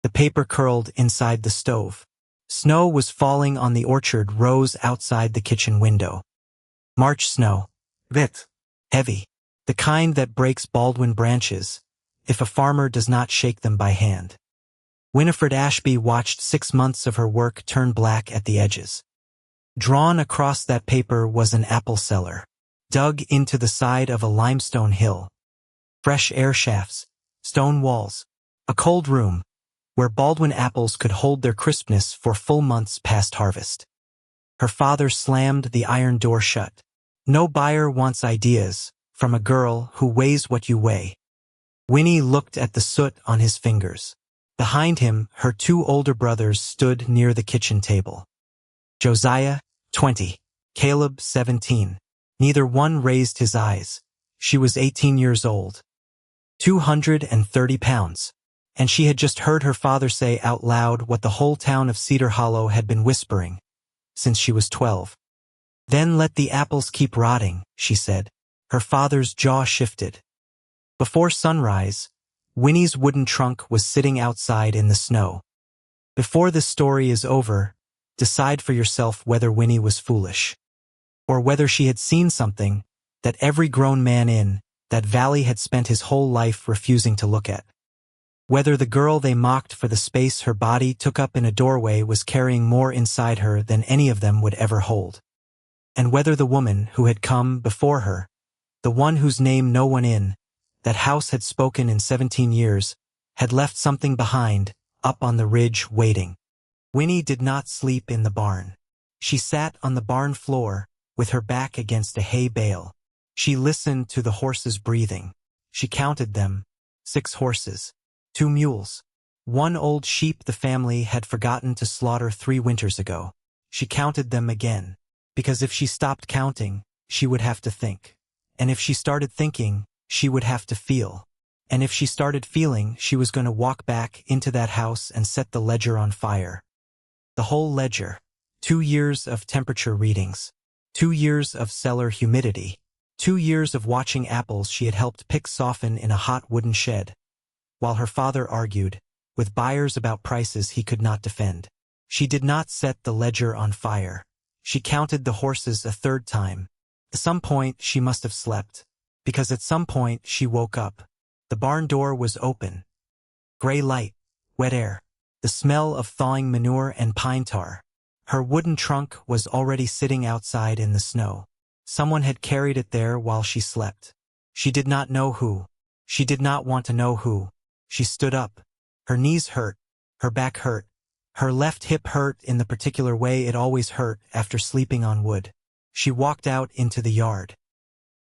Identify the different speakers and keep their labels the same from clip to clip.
Speaker 1: The paper curled inside the stove. Snow was falling on the orchard rows outside the kitchen window. March snow.
Speaker 2: Wet.
Speaker 1: Heavy. The kind that breaks Baldwin branches, if a farmer does not shake them by hand. Winifred Ashby watched 6 months of her work turn black at the edges. Drawn across that paper was an apple cellar, dug into the side of a limestone hill. Fresh air shafts, stone walls, a cold room, where Baldwin apples could hold their crispness for full months past harvest. Her father slammed the iron door shut. No buyer wants ideas from a girl who weighs what you weigh. Winnie looked at the soot on his fingers. Behind him, her 2 older brothers stood near the kitchen table. Josiah, 20. Caleb, 17. Neither one raised his eyes. She was 18 years old. 230 pounds. And she had just heard her father say out loud what the whole town of Cedar Hollow had been whispering since she was 12. Then let the apples keep rotting, she said. Her father's jaw shifted. Before sunrise, Winnie's wooden trunk was sitting outside in the snow. Before this story is over, decide for yourself whether Winnie was foolish, or whether she had seen something that every grown man in that valley had spent his whole life refusing to look at. Whether the girl they mocked for the space her body took up in a doorway was carrying more inside her than any of them would ever hold. And whether the woman who had come before her, the one whose name no one in that house had spoken in 17 years, had left something behind, up on the ridge waiting. Winnie did not sleep in the barn. She sat on the barn floor, with her back against a hay bale. She listened to the horses breathing. She counted them. 6 horses. 2 mules. 1 old sheep the family had forgotten to slaughter 3 winters ago. She counted them again, because if she stopped counting, she would have to think. And if she started thinking, she would have to feel. And if she started feeling, she was going to walk back into that house and set the ledger on fire. The whole ledger. 2 years of temperature readings. 2 years of cellar humidity. 2 years of watching apples she had helped pick soften in a hot wooden shed, while her father argued with buyers about prices he could not defend. She did not set the ledger on fire. She counted the horses a 3rd time. At some point she must have slept, because at some point she woke up. The barn door was open. Gray light, wet air, the smell of thawing manure and pine tar. Her wooden trunk was already sitting outside in the snow. Someone had carried it there while she slept. She did not know who. She did not want to know who. She stood up. Her knees hurt. Her back hurt. Her left hip hurt in the particular way it always hurt after sleeping on wood. She walked out into the yard.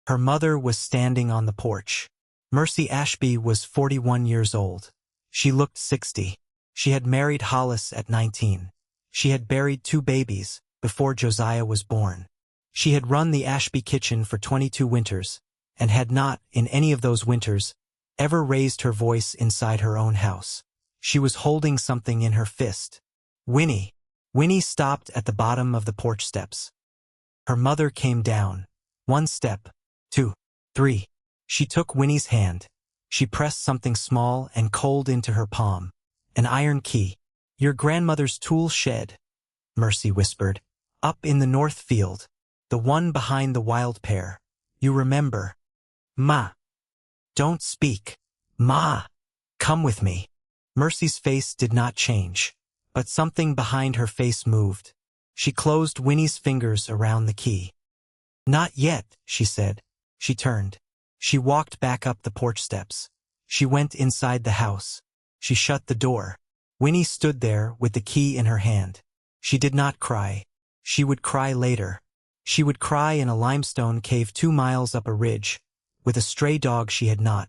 Speaker 1: Her mother was standing on the porch. Mercy Ashby was 41 years old. She looked 60. She had married Hollis at 19. She had buried 2 babies before Josiah was born. She had run the Ashby kitchen for 22 winters, and had not, in any of those winters, ever raised her voice inside her own house. She was holding something in her fist. Winnie. Winnie stopped at the bottom of the porch steps. Her mother came down. 1 step. 2. 3. She took Winnie's hand. She pressed something small and cold into her palm. An iron key. Your grandmother's tool shed, Mercy whispered. Up in the north field. The one behind the wild pear. You remember. Ma. Don't speak. Ma. Come with me. Mercy's face did not change, but something behind her face moved. She closed Winnie's fingers around the key. Not yet, she said. She turned. She walked back up the porch steps. She went inside the house. She shut the door. Winnie stood there with the key in her hand. She did not cry. She would cry later. She would cry in a limestone cave 2 miles up a ridge, with a stray dog she had not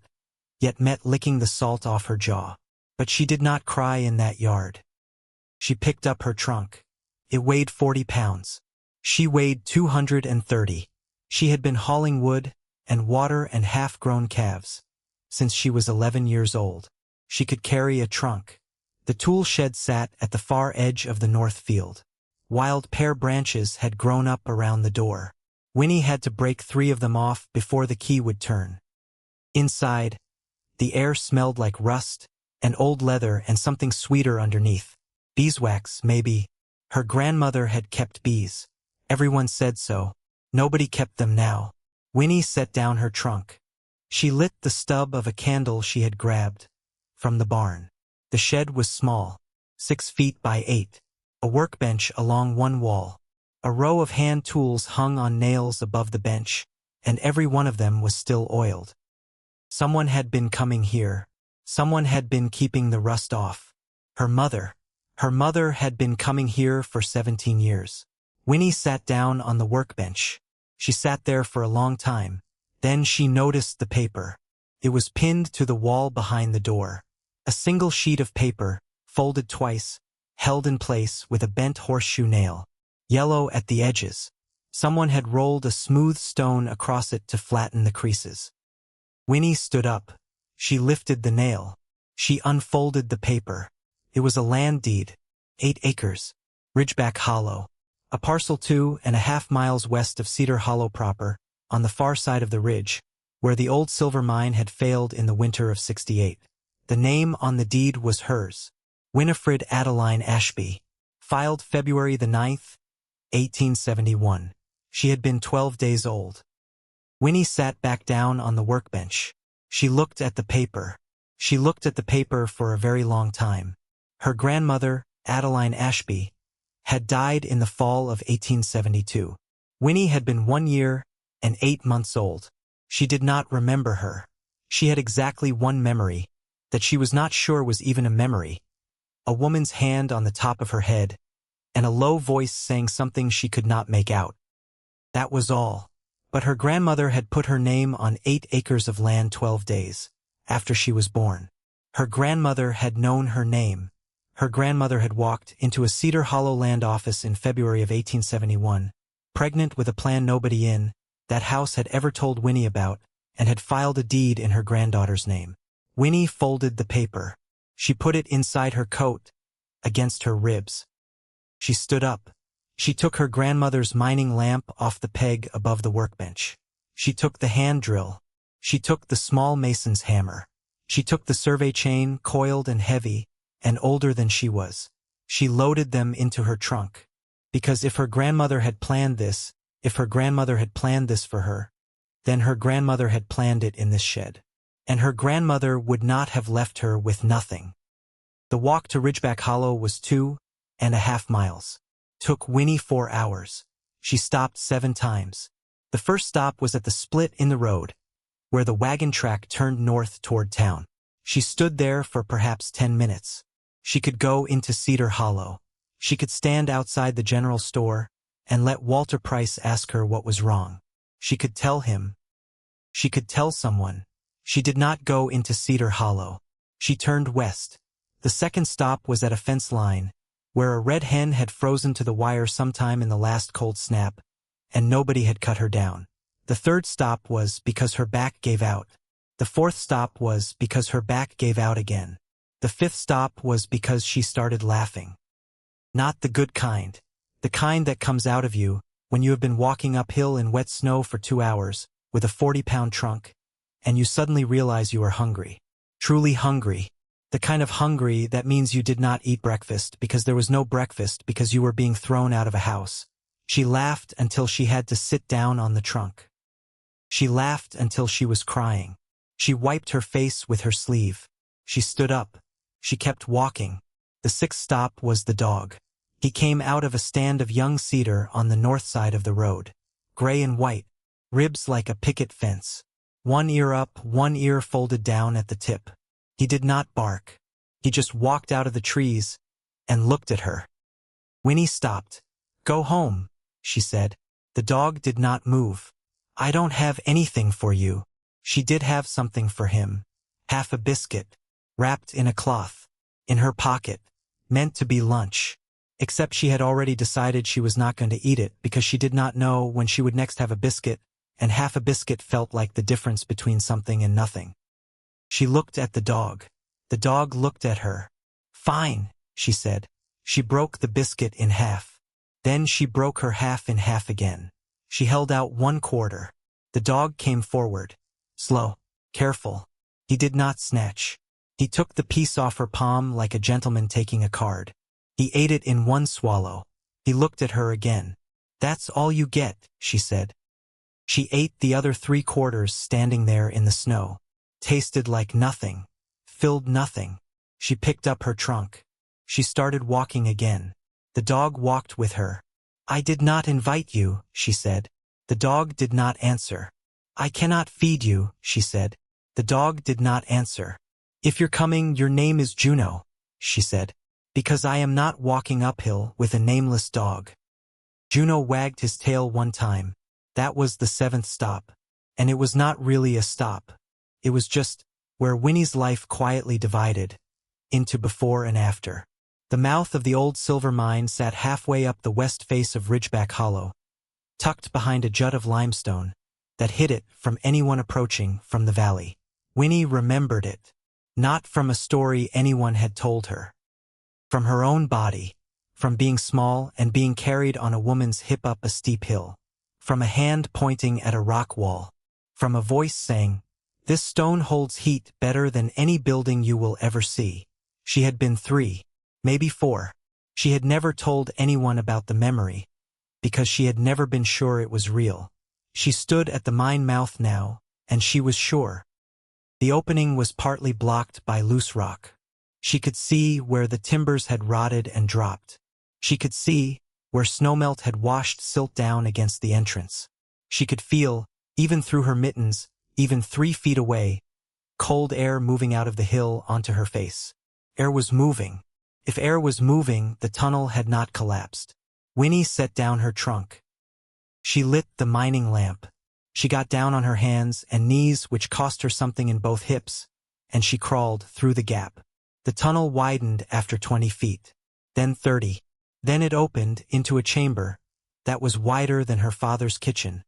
Speaker 1: yet met licking the salt off her jaw. But she did not cry in that yard. She picked up her trunk. It weighed 40 pounds. She weighed 230. She had been hauling wood and water and half-grown calves since she was 11 years old. She could carry a trunk. The tool shed sat at the far edge of the north field. Wild pear branches had grown up around the door. Winnie had to break 3 of them off before the key would turn. Inside, the air smelled like rust and old leather and something sweeter underneath. Beeswax, maybe. Her grandmother had kept bees. Everyone said so. Nobody kept them now. Winnie set down her trunk. She lit the stub of a candle she had grabbed from the barn. The shed was small, 6 feet by 8. A workbench along one wall. A row of hand tools hung on nails above the bench, and every one of them was still oiled. Someone had been coming here. Someone had been keeping the rust off. Her mother. Her mother had been coming here for 17 years. Winnie sat down on the workbench. She sat there for a long time. Then she noticed the paper. It was pinned to the wall behind the door. A single sheet of paper, folded twice, held in place with a bent horseshoe nail. Yellow at the edges. Someone had rolled a smooth stone across it to flatten the creases. Winnie stood up. She lifted the nail. She unfolded the paper. It was a land deed. 8 acres. Ridgeback Hollow. A parcel 2.5 miles west of Cedar Hollow proper, on the far side of the ridge, where the old silver mine had failed in the winter of '68. The name on the deed was hers. Winifred Adeline Ashby. Filed February the 9th, 1871. She had been 12 days old. Winnie sat back down on the workbench. She looked at the paper. She looked at the paper for a very long time. Her grandmother, Adeline Ashby, had died in the fall of 1872. Winnie had been 1 year and 8 months old. She did not remember her. She had exactly one memory, that she was not sure was even a memory. A woman's hand on the top of her head, and a low voice saying something she could not make out. That was all. But her grandmother had put her name on 8 acres of land 12 days after she was born. Her grandmother had known her name. Her grandmother had walked into a Cedar Hollow land office in February of 1871, pregnant with a plan nobody in that house had ever told Winnie about, and had filed a deed in her granddaughter's name. Winnie folded the paper. She put it inside her coat, against her ribs. She stood up. She took her grandmother's mining lamp off the peg above the workbench. She took the hand drill. She took the small mason's hammer. She took the survey chain, coiled and heavy, and older than she was. She loaded them into her trunk. Because if her grandmother had planned this, for her, then her grandmother had planned it in this shed. And her grandmother would not have left her with nothing. The walk to Ridgeback Hollow was 2.5 miles. Took Winnie 4 hours. She stopped 7 times. The first stop was at the split in the road, where the wagon track turned north toward town. She stood there for perhaps 10 minutes. She could go into Cedar Hollow. She could stand outside the general store and let Walter Price ask her what was wrong. She could tell him. She could tell someone. She did not go into Cedar Hollow. She turned west. The second stop was at a fence line, where a red hen had frozen to the wire sometime in the last cold snap, and nobody had cut her down. The third stop was because her back gave out. The fourth stop was because her back gave out again. The fifth stop was because she started laughing. Not the good kind. The kind that comes out of you when you have been walking uphill in wet snow for 2 hours with a 40-pound trunk, and you suddenly realize you are hungry. Truly hungry. The kind of hungry that means you did not eat breakfast because there was no breakfast because you were being thrown out of a house. She laughed until she had to sit down on the trunk. She laughed until she was crying. She wiped her face with her sleeve. She stood up. She kept walking. The sixth stop was the dog. He came out of a stand of young cedar on the north side of the road. Gray and white. Ribs like a picket fence. One ear up, one ear folded down at the tip. He did not bark. He just walked out of the trees and looked at her. Winnie stopped. "Go home," she said. The dog did not move. "I don't have anything for you." She did have something for him. Half a biscuit, wrapped in a cloth, in her pocket, meant to be lunch. Except she had already decided she was not going to eat it because she did not know when she would next have a biscuit, and half a biscuit felt like the difference between something and nothing. She looked at the dog. The dog looked at her. "Fine," she said. She broke the biscuit in half. Then she broke her half in half again. She held out 1/4. The dog came forward. Slow. Careful. He did not snatch. He took the piece off her palm like a gentleman taking a card. He ate it in one swallow. He looked at her again. "That's all you get," she said. She ate the other 3/4 standing there in the snow. Tasted like nothing. Filled nothing. She picked up her trunk. She started walking again. The dog walked with her. "I did not invite you," she said. The dog did not answer. "I cannot feed you," she said. The dog did not answer. "If you're coming, your name is Juno," she said. "Because I am not walking uphill with a nameless dog." Juno wagged his tail one time. That was the 7th stop. And it was not really a stop. It was just where Winnie's life quietly divided into before and after. The mouth of the old silver mine sat halfway up the west face of Ridgeback Hollow, tucked behind a jut of limestone that hid it from anyone approaching from the valley. Winnie remembered it, not from a story anyone had told her. From her own body, from being small and being carried on a woman's hip up a steep hill, from a hand pointing at a rock wall, from a voice saying, "This stone holds heat better than any building you will ever see." She had been 3, maybe 4. She had never told anyone about the memory, because she had never been sure it was real. She stood at the mine mouth now, and she was sure. The opening was partly blocked by loose rock. She could see where the timbers had rotted and dropped. She could see where snowmelt had washed silt down against the entrance. She could feel, even through her mittens, even 3 feet away, cold air moving out of the hill onto her face. Air was moving. If air was moving, the tunnel had not collapsed. Winnie set down her trunk. She lit the mining lamp. She got down on her hands and knees, which cost her something in both hips, and she crawled through the gap. The tunnel widened after 20 feet, then 30. Then it opened into a chamber that was wider than her father's kitchen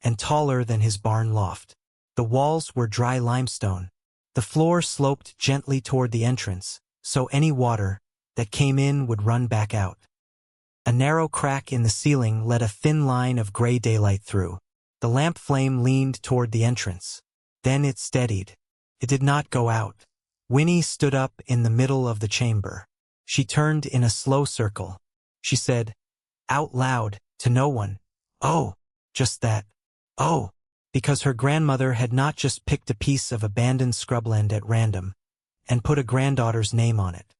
Speaker 1: and taller than his barn loft. The walls were dry limestone. The floor sloped gently toward the entrance, so any water that came in would run back out. A narrow crack in the ceiling let a thin line of gray daylight through. The lamp flame leaned toward the entrance. Then it steadied. It did not go out. Winnie stood up in the middle of the chamber. She turned in a slow circle. She said, out loud, to no one, "Oh, just that. Oh," because her grandmother had not just picked a piece of abandoned scrubland at random and put a granddaughter's name on it.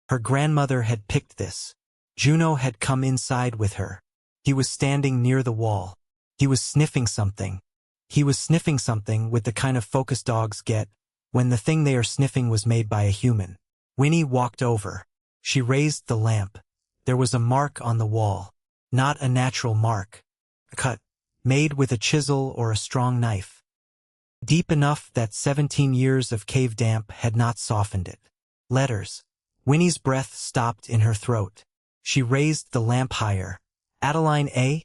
Speaker 1: Her grandmother had picked this. Juno had come inside with her. He was standing near the wall. He was sniffing something. He was sniffing something with the kind of focus dogs get when the thing they are sniffing was made by a human. Winnie walked over. She raised the lamp. There was a mark on the wall. Not a natural mark. A cut, made with a chisel or a strong knife. Deep enough that 17 years of cave damp had not softened it. Letters. Winnie's breath stopped in her throat. She raised the lamp higher. Adeline A.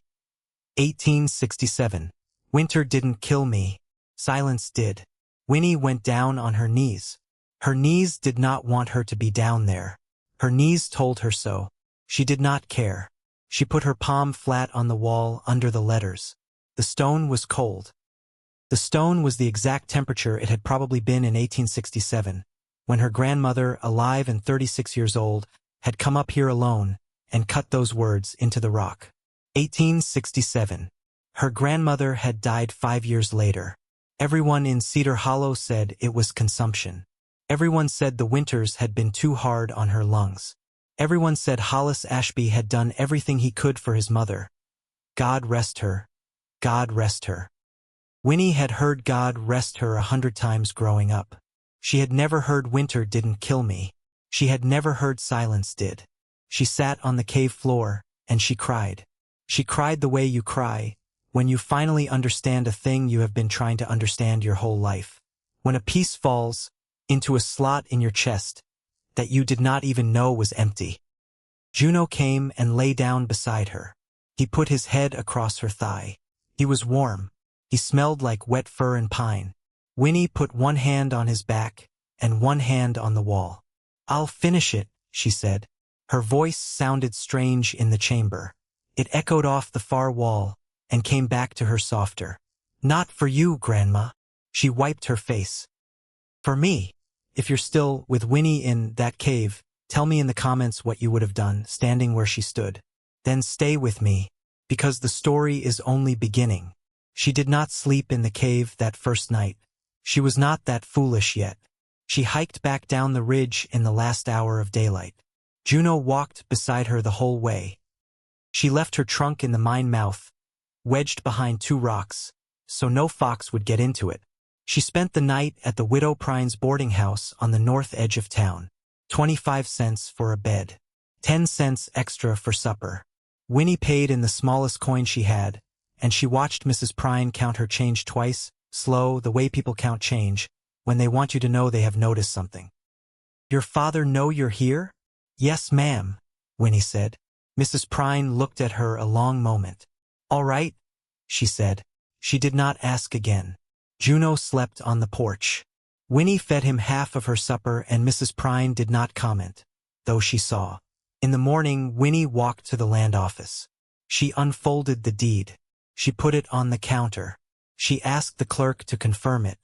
Speaker 1: 1867. Winter didn't kill me. Silence did. Winnie went down on her knees. Her knees did not want her to be down there. Her knees told her so. She did not care. She put her palm flat on the wall under the letters. The stone was cold. The stone was the exact temperature it had probably been in 1867, when her grandmother, alive and 36 years old, had come up here alone and cut those words into the rock. 1867. Her grandmother had died 5 years later. Everyone in Cedar Hollow said it was consumption. Everyone said the winters had been too hard on her lungs. Everyone said Hollis Ashby had done everything he could for his mother. God rest her. God rest her. Winnie had heard God rest her 100 times growing up. She had never heard winter didn't kill me. She had never heard silence did. She sat on the cave floor, and she cried. She cried the way you cry when you finally understand a thing you have been trying to understand your whole life. When a piece falls into a slot in your chest that you did not even know was empty. Juno came and lay down beside her. He put his head across her thigh. He was warm. He smelled like wet fur and pine. Winnie put one hand on his back and one hand on the wall. "I'll finish it," she said. Her voice sounded strange in the chamber. It echoed off the far wall and came back to her softer. "Not for you, Grandma." She wiped her face. "For me. If you're still with Winnie in that cave, tell me in the comments what you would have done, standing where she stood. Then stay with me, because the story is only beginning. She did not sleep in the cave that first night. She was not that foolish yet. She hiked back down the ridge in the last hour of daylight. Juno walked beside her the whole way. She left her trunk in the mine mouth, wedged behind 2 rocks, so no fox would get into it. She spent the night at the Widow Prine's boarding house on the north edge of town. 25 cents for a bed. 10 cents extra for supper. Winnie paid in the smallest coin she had, and she watched Mrs. Prine count her change twice, slow, the way people count change, when they want you to know they have noticed something. "Your father know you're here?" "Yes, ma'am," Winnie said. Mrs. Prine looked at her a long moment. "All right," she said. She did not ask again. Juno slept on the porch. Winnie fed him half of her supper and Mrs. Prine did not comment, though she saw. In the morning, Winnie walked to the land office. She unfolded the deed. She put it on the counter. She asked the clerk to confirm it.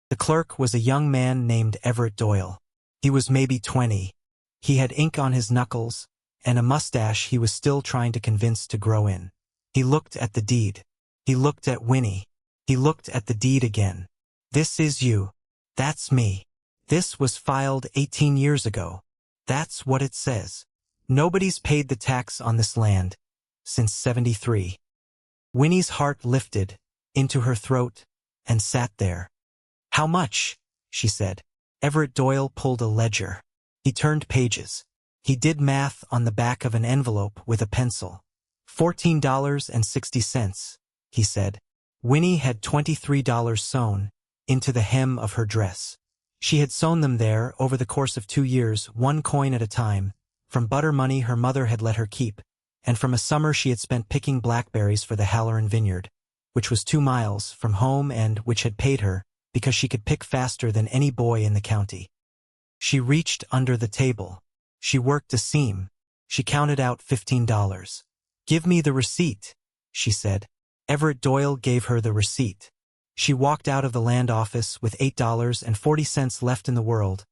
Speaker 1: The clerk was a young man named Everett Doyle. He was maybe 20. He had ink on his knuckles, and a mustache he was still trying to convince to grow in. He looked at the deed. He looked at Winnie. He looked at the deed again. "This is you. That's me. This was filed 18 years ago. That's what it says. Nobody's paid the tax on this land since '73. Winnie's heart lifted into her throat and sat there. "How much?" she said. Everett Doyle pulled a ledger. He turned pages. He did math on the back of an envelope with a pencil. $14.60, he said. Winnie had $23 sewn into the hem of her dress. She had sewn them there over the course of 2 years, 1 coin at a time, from butter money her mother had let her keep, and from a summer she had spent picking blackberries for the Halloran Vineyard, which was 2 miles from home and which had paid her because she could pick faster than any boy in the county. She reached under the table. She worked a seam. She counted out $15. "Give me the receipt," she said. Everett Doyle gave her the receipt. She walked out of the land office with $8.40 left in the world,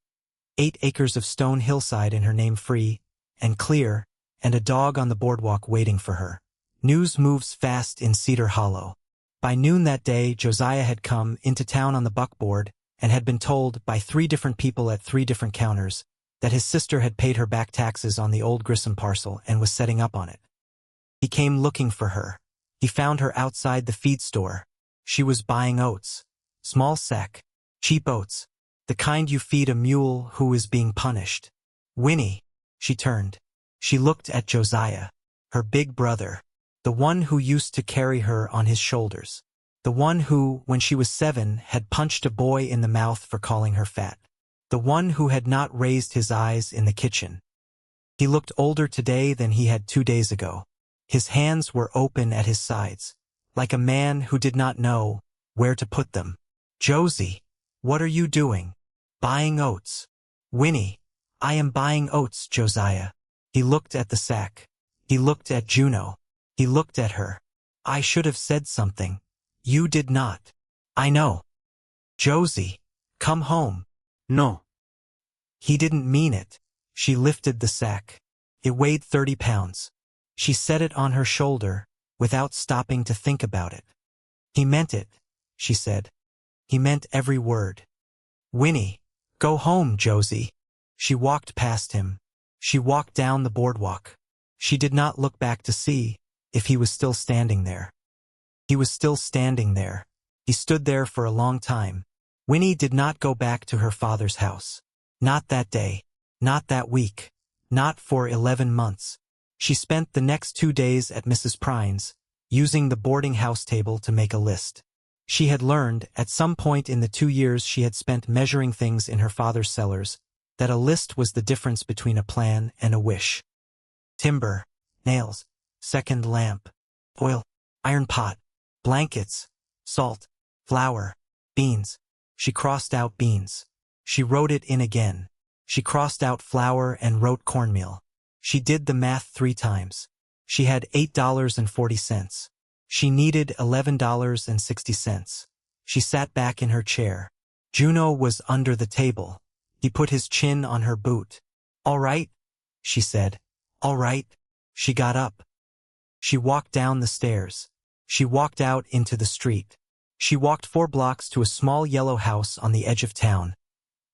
Speaker 1: 8 acres of stone hillside in her name, free and clear, and a dog on the boardwalk waiting for her. News moves fast in Cedar Hollow. By noon that day, Josiah had come into town on the buckboard and had been told by 3 different people at 3 different counters that his sister had paid her back taxes on the old Grissom parcel and was setting up on it. He came looking for her. He found her outside the feed store. She was buying oats. Small sack. Cheap oats. The kind you feed a mule who is being punished. "Winnie," she turned. She looked at Josiah, her big brother, the one who used to carry her on his shoulders, the one who, when she was 7, had punched a boy in the mouth for calling her fat, the one who had not raised his eyes in the kitchen. He looked older today than he had 2 days ago. His hands were open at his sides, like a man who did not know where to put them. "Josie, what are you doing?" "Buying oats." "Winnie, I am buying oats, Josiah." He looked at the sack. He looked at Juno. He looked at her. "I should have said something. You did not." "I know." "Josie, come home." "No." He didn't mean it. She lifted the sack. It weighed 30 pounds. She set it on her shoulder, without stopping to think about it. "He meant it," she said. "He meant every word." "Winnie, go home, Josie." She walked past him. She walked down the boardwalk. She did not look back to see if he was still standing there. He was still standing there. He stood there for a long time. Winnie did not go back to her father's house. Not that day. Not that week. Not for 11 months. She spent the next 2 days at Mrs. Prine's, using the boarding house table to make a list. She had learned, at some point in the 2 years she had spent measuring things in her father's cellars, that a list was the difference between a plan and a wish. Timber, nails, second lamp, oil, iron pot, blankets, salt, flour, beans. She crossed out beans. She wrote it in again. She crossed out flour and wrote cornmeal. She did the math 3 times. She had $8.40. She needed $11.60. She sat back in her chair. Juno was under the table. He put his chin on her boot. "All right," she said. "All right." She got up. She walked down the stairs. She walked out into the street. She walked 4 blocks to a small yellow house on the edge of town,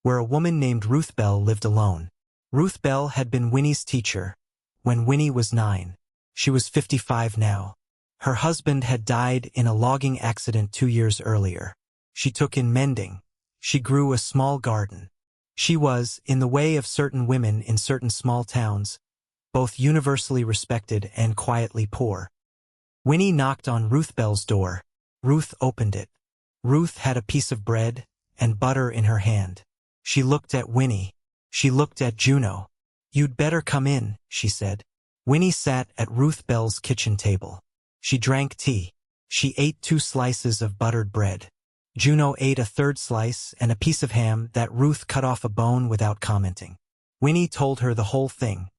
Speaker 1: where a woman named Ruth Bell lived alone. Ruth Bell had been Winnie's teacher when Winnie was 9. She was 55 now. Her husband had died in a logging accident 2 years earlier. She took in mending. She grew a small garden. She was, in the way of certain women in certain small towns, both universally respected and quietly poor. Winnie knocked on Ruth Bell's door. Ruth opened it. Ruth had a piece of bread and butter in her hand. She looked at Winnie. She looked at Juno. "You'd better come in," she said. Winnie sat at Ruth Bell's kitchen table. She drank tea. She ate 2 slices of buttered bread. Juno ate a 3rd slice and a piece of ham that Ruth cut off a bone without commenting. Winnie told her the whole thing.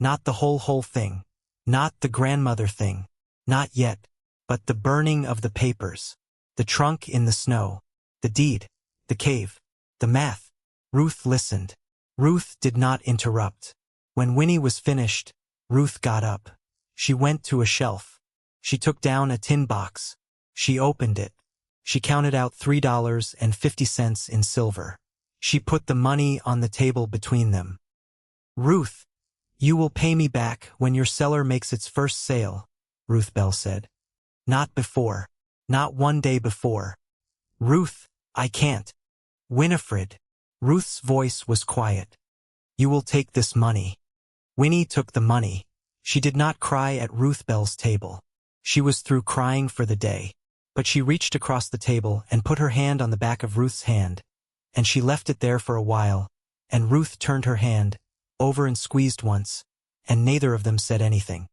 Speaker 1: Not the whole thing. Not the grandmother thing. Not yet. But the burning of the papers. The trunk in the snow. The deed. The cave. The math. Ruth listened. Ruth did not interrupt. When Winnie was finished, Ruth got up. She went to a shelf. She took down a tin box. She opened it. She counted out $3.50 in silver. She put the money on the table between them. "Ruth, you will pay me back when your cellar makes its first sale," Ruth Bell said. "Not before. Not 1 day before." "Ruth, I can't." "Winifred." Ruth's voice was quiet. "You will take this money." Winnie took the money. She did not cry at Ruth Bell's table. She was through crying for the day. But she reached across the table and put her hand on the back of Ruth's hand, and she left it there for a while, and Ruth turned her hand over and squeezed once, and neither of them said anything.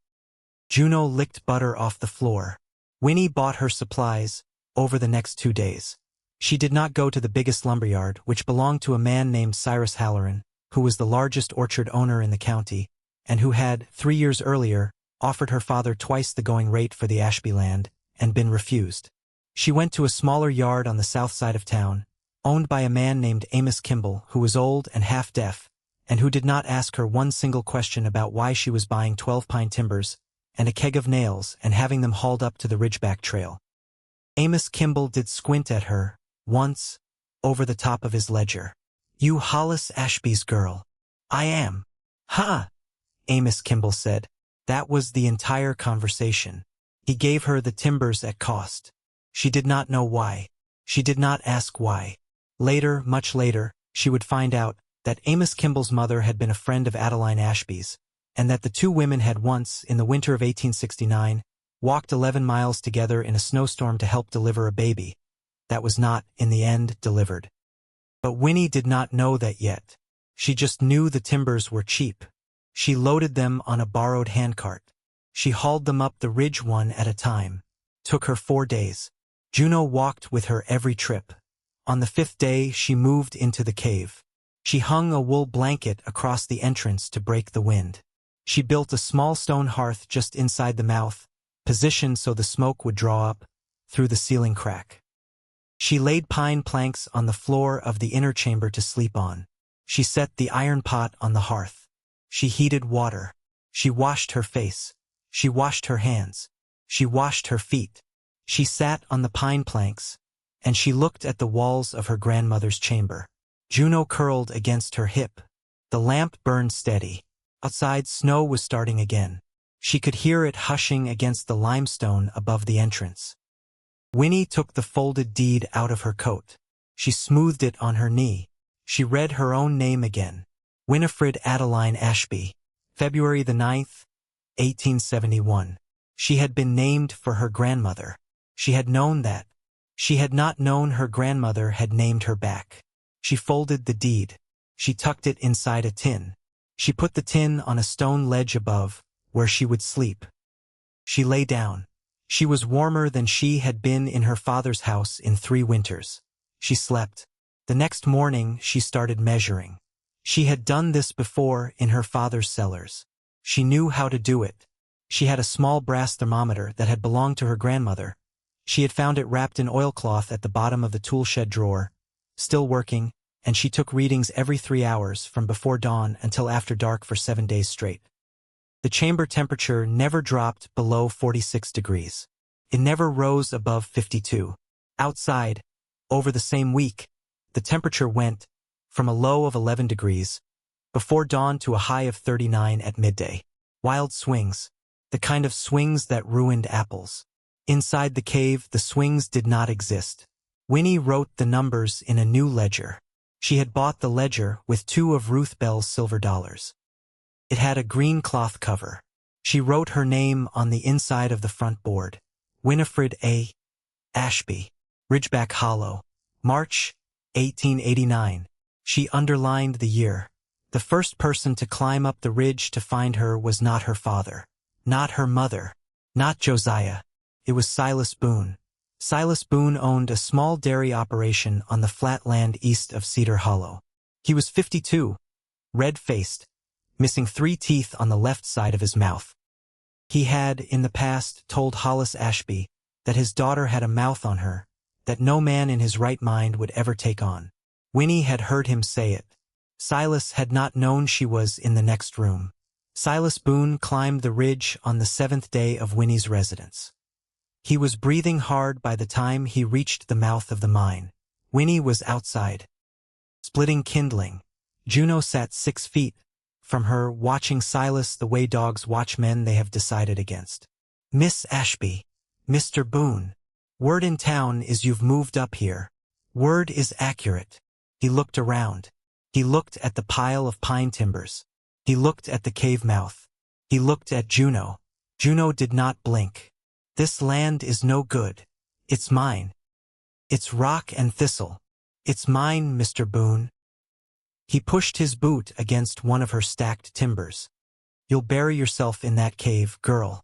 Speaker 1: Juno licked butter off the floor. Winnie bought her supplies over the next 2 days. She did not go to the biggest lumberyard, which belonged to a man named Cyrus Halloran, who was the largest orchard owner in the county, and who had, 3 years earlier, offered her father twice the going rate for the Ashby land, and been refused. She went to a smaller yard on the south side of town, owned by a man named Amos Kimball, who was old and half-deaf, and who did not ask her one single question about why she was buying 12 pine timbers and a keg of nails and having them hauled up to the Ridgeback Trail. Amos Kimball did squint at her, once, over the top of his ledger. "You Hollis Ashby's girl." "I am." "Ha!" Amos Kimball said. That was the entire conversation. He gave her the timbers at cost. She did not know why. She did not ask why. Later, much later, she would find out that Amos Kimball's mother had been a friend of Adeline Ashby's, and that the 2 women had once, in the winter of 1869, walked 11 miles together in a snowstorm to help deliver a baby that was not, in the end, delivered. But Winnie did not know that yet. She just knew the timbers were cheap. She loaded them on a borrowed handcart. She hauled them up the ridge one at a time. Took her 4 days. Juno walked with her every trip. On the 5th day, she moved into the cave. She hung a wool blanket across the entrance to break the wind. She built a small stone hearth just inside the mouth, positioned so the smoke would draw up through the ceiling crack. She laid pine planks on the floor of the inner chamber to sleep on. She set the iron pot on the hearth. She heated water. She washed her face. She washed her hands. She washed her feet. She sat on the pine planks, and she looked at the walls of her grandmother's chamber. Juno curled against her hip. The lamp burned steady. Outside, snow was starting again. She could hear it hushing against the limestone above the entrance. Winnie took the folded deed out of her coat. She smoothed it on her knee. She read her own name again. Winifred Adeline Ashby. February the 9th, 1871. She had been named for her grandmother. She had known that. She had not known her grandmother had named her back. She folded the deed. She tucked it inside a tin. She put the tin on a stone ledge above, where she would sleep. She lay down. She was warmer than she had been in her father's house in 3 winters. She slept. The next morning, she started measuring. She had done this before in her father's cellars. She knew how to do it. She had a small brass thermometer that had belonged to her grandmother. She had found it wrapped in oilcloth at the bottom of the tool shed drawer, still working, and she took readings every 3 hours from before dawn until after dark for 7 days straight. The chamber temperature never dropped below 46 degrees. It never rose above 52. Outside, over the same week, the temperature went from a low of 11 degrees before dawn to a high of 39 at midday. Wild swings, the kind of swings that ruined apples. Inside the cave, the swings did not exist. Winnie wrote the numbers in a new ledger. She had bought the ledger with 2 of Ruth Bell's silver dollars. It had a green cloth cover. She wrote her name on the inside of the front board. Winifred A. Ashby, Ridgeback Hollow, March, 1889. She underlined the year. The first person to climb up the ridge to find her was not her father, not her mother, not Josiah. It was Silas Boone. Silas Boone owned a small dairy operation on the flat land east of Cedar Hollow. He was 52, red-faced, missing 3 teeth on the left side of his mouth. He had, in the past, told Hollis Ashby that his daughter had a mouth on her that no man in his right mind would ever take on. Winnie had heard him say it. Silas had not known she was in the next room. Silas Boone climbed the ridge on the 7th day of Winnie's residence. He was breathing hard by the time he reached the mouth of the mine. Winnie was outside, splitting kindling. Juno sat 6 feet from her, watching Silas the way dogs watch men they have decided against. "Miss Ashby, Mr. Boone. Word in town is you've moved up here. Word is accurate." He looked around. He looked at the pile of pine timbers. He looked at the cave mouth. He looked at Juno. Juno did not blink. "This land is no good. It's mine. It's rock and thistle. It's mine, Mr. Boone." He pushed his boot against one of her stacked timbers. "You'll bury yourself in that cave, girl."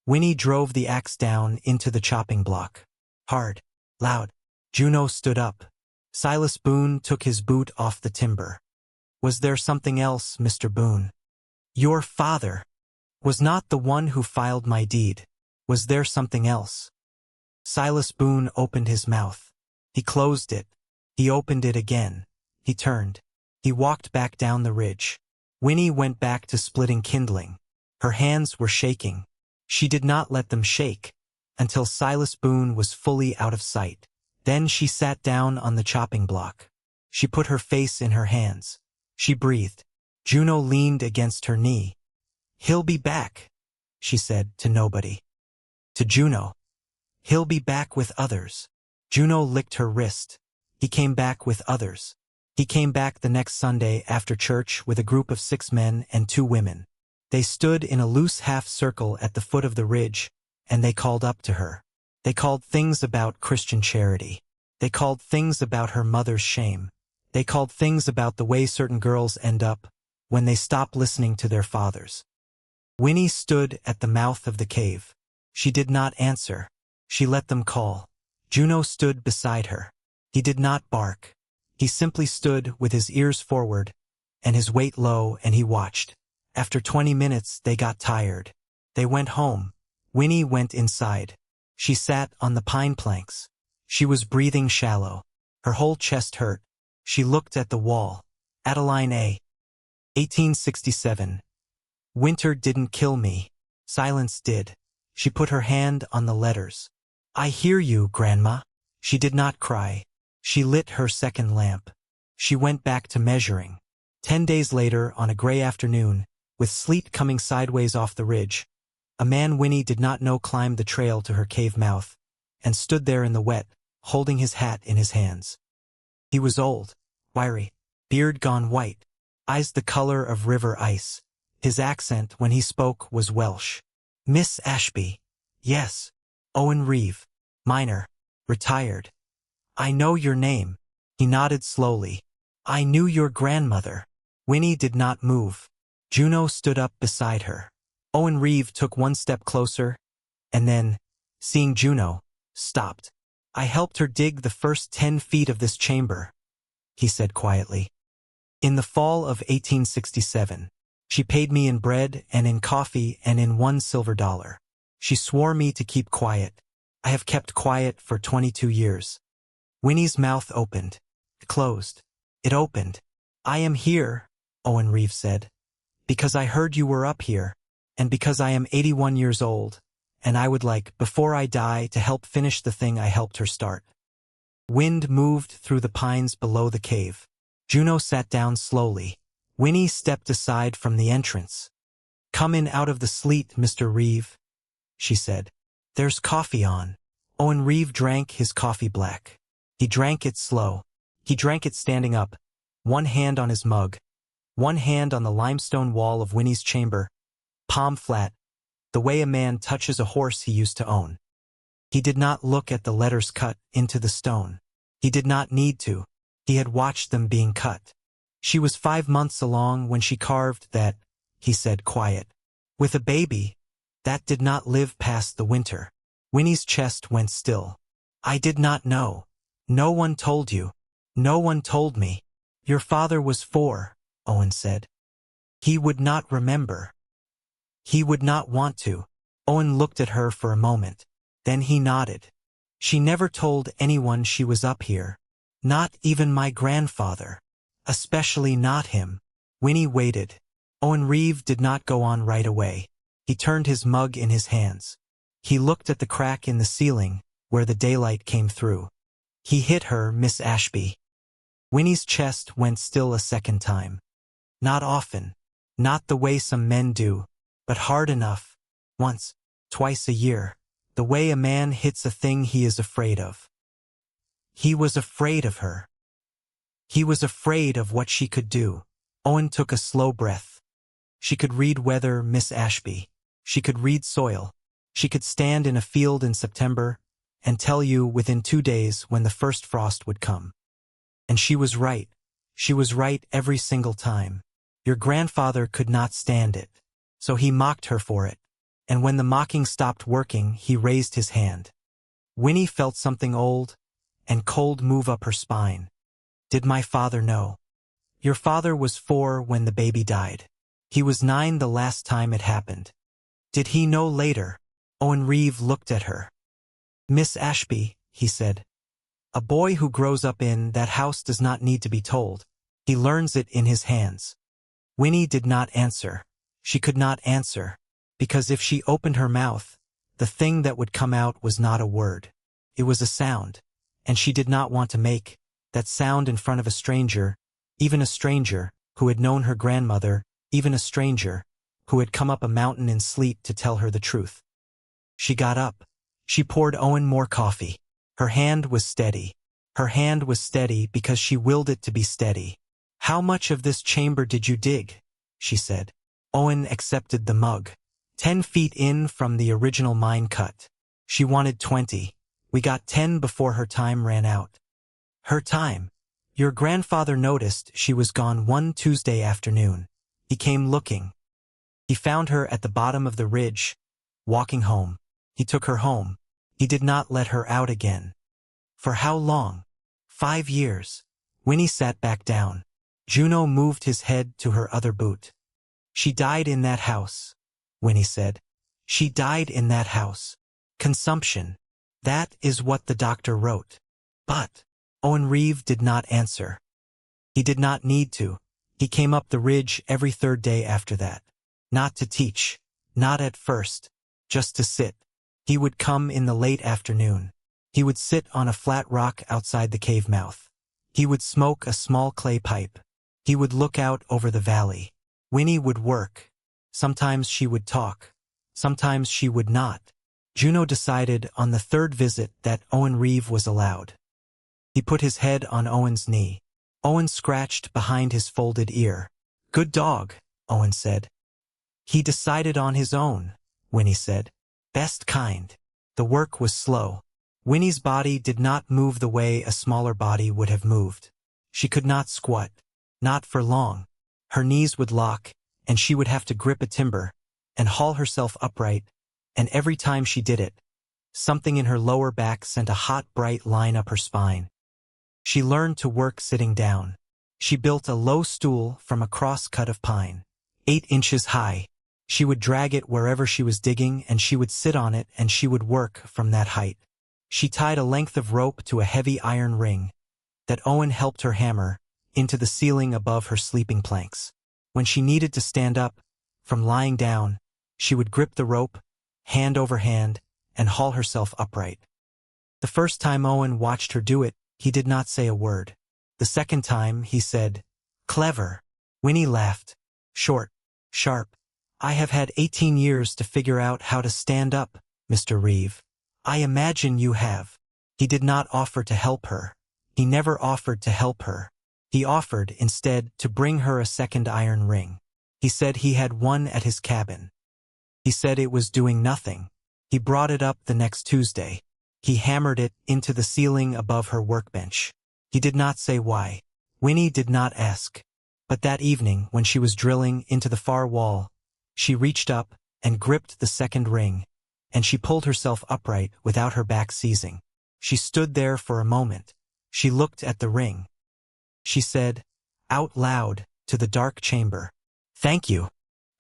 Speaker 1: Winnie drove the axe down into the chopping block. Hard, loud. Juno stood up. Silas Boone took his boot off the timber. "Was there something else, Mr. Boone? Your father was not the one who filed my deed. Was there something else?" Silas Boone opened his mouth. He closed it. He opened it again. He turned. He walked back down the ridge. Winnie went back to splitting kindling. Her hands were shaking. She did not let them shake until Silas Boone was fully out of sight. Then she sat down on the chopping block. She put her face in her hands. She breathed. Juno leaned against her knee. "He'll be back," she said to nobody. To Juno. "He'll be back with others." Juno licked her wrist. He came back with others. He came back the next Sunday after church with a group of 6 men and 2 women. They stood in a loose half-circle at the foot of the ridge, and they called up to her. They called things about Christian charity. They called things about her mother's shame. They called things about the way certain girls end up when they stop listening to their fathers. Winnie stood at the mouth of the cave. She did not answer. She let them call. Juno stood beside her. He did not bark. He simply stood with his ears forward and his weight low, and he watched. After 20 minutes, they got tired. They went home. Winnie went inside. She sat on the pine planks. She was breathing shallow. Her whole chest hurt. She looked at the wall. Adeline A. 1867. "Winter didn't kill me. Silence did." She put her hand on the letters. "I hear you, Grandma." She did not cry. She lit her second lamp. She went back to measuring. 10 days later, on a gray afternoon, with sleet coming sideways off the ridge, a man Winnie did not know climbed the trail to her cave mouth and stood there in the wet, holding his hat in his hands. He was old, wiry, beard gone white, eyes the color of river ice. His accent when he spoke was Welsh. "Miss Ashby." "Yes." "Owen Reeve. Minor. Retired." "I know your name." He nodded slowly. "I knew your grandmother." Winnie did not move. Juno stood up beside her. Owen Reeve took 1 step closer, and then, seeing Juno, stopped. "I helped her dig the first 10 feet of this chamber," he said quietly. "In the fall of 1867. She paid me in bread and in coffee and in 1 silver dollar. She swore me to keep quiet. I have kept quiet for 22 years. Winnie's mouth opened. It closed. It opened. "I am here," Owen Reeve said, "because I heard you were up here, and because I am 81 years old, and I would like, before I die, to help finish the thing I helped her start." Wind moved through the pines below the cave. Juno sat down slowly. Winnie stepped aside from the entrance. "Come in out of the sleet, Mr. Reeve," she said. "There's coffee on." Owen Reeve drank his coffee black. He drank it slow. He drank it standing up, one hand on his mug, one hand on the limestone wall of Winnie's chamber, palm flat, the way a man touches a horse he used to own. He did not look at the letters cut into the stone. He did not need to. He had watched them being cut. "She was 5 months along when she carved that," he said, quiet. "With a baby, that did not live past the winter." Winnie's chest went still. "I did not know. No one told you. No one told me." "Your father was 4, Owen said. "He would not remember. He would not want to." Owen looked at her for a moment. Then he nodded. "She never told anyone she was up here. Not even my grandfather. Especially not him." Winnie waited. Owen Reeve did not go on right away. He turned his mug in his hands. He looked at the crack in the ceiling, where the daylight came through. "He hit her, Miss Ashby." Winnie's chest went still a second time. "Not often. Not the way some men do. But hard enough. Once, twice a year. The way a man hits a thing he is afraid of." He was afraid of her. He was afraid of what she could do. Owen took a slow breath. She could read weather, Miss Ashby. She could read soil. She could stand in a field in September and tell you within 2 days when the first frost would come. And she was right. She was right every single time. Your grandfather could not stand it. So he mocked her for it. And when the mocking stopped working, he raised his hand. Winnie felt something old and cold move up her spine. "Did my father know?" "Your father was 4 when the baby died. He was 9 the last time it happened." "Did he know later?" Owen Reeve looked at her. "Miss Ashby," he said, "a boy who grows up in that house does not need to be told. He learns it in his hands." Winnie did not answer. She could not answer, because if she opened her mouth, the thing that would come out was not a word. It was a sound, and she did not want to make that sound in front of a stranger, even a stranger who had known her grandmother, even a stranger who had come up a mountain in sleet to tell her the truth. She got up. She poured Owen more coffee. Her hand was steady. Her hand was steady because she willed it to be steady. "How much of this chamber did you dig?" she said. Owen accepted the mug. 10 feet in from the original mine cut. She wanted 20. We got 10 before her time ran out. Her time? Your grandfather noticed she was gone one Tuesday afternoon. He came looking. He found her at the bottom of the ridge, walking home. He took her home. He did not let her out again. For how long? 5 years. Winnie sat back down. Juno moved his head to her other boot. "She died in that house," Winnie said. "She died in that house. Consumption. That is what the doctor wrote." "But," Owen Reeve did not answer. He did not need to. He came up the ridge every 3rd day after that. Not to teach. Not at first. Just to sit. He would come in the late afternoon. He would sit on a flat rock outside the cave mouth. He would smoke a small clay pipe. He would look out over the valley. Winnie would work. Sometimes she would talk. Sometimes she would not. Juno decided on the 3rd visit that Owen Reeve was allowed. He put his head on Owen's knee. Owen scratched behind his folded ear. "Good dog," Owen said. "He decided on his own," Winnie said. "Best kind." The work was slow. Winnie's body did not move the way a smaller body would have moved. She could not squat. Not for long. Her knees would lock, and she would have to grip a timber and haul herself upright, and every time she did it, something in her lower back sent a hot, bright line up her spine. She learned to work sitting down. She built a low stool from a cross-cut of pine, 8 inches high. She would drag it wherever she was digging, and she would sit on it, and she would work from that height. She tied a length of rope to a heavy iron ring that Owen helped her hammer into the ceiling above her sleeping planks. When she needed to stand up, from lying down, she would grip the rope, hand over hand, and haul herself upright. The first time Owen watched her do it, he did not say a word. The second time, he said, "Clever." Winnie laughed. "Short, sharp. I have had 18 years to figure out how to stand up, Mr. Reeve." "I imagine you have." He did not offer to help her. He never offered to help her. He offered, instead, to bring her a second iron ring. He said he had one at his cabin. He said it was doing nothing. He brought it up the next Tuesday. He hammered it into the ceiling above her workbench. He did not say why. Winnie did not ask. But that evening, when she was drilling into the far wall, she reached up and gripped the second ring, and she pulled herself upright without her back seizing. She stood there for a moment. She looked at the ring. She said, out loud, to the dark chamber, "Thank you."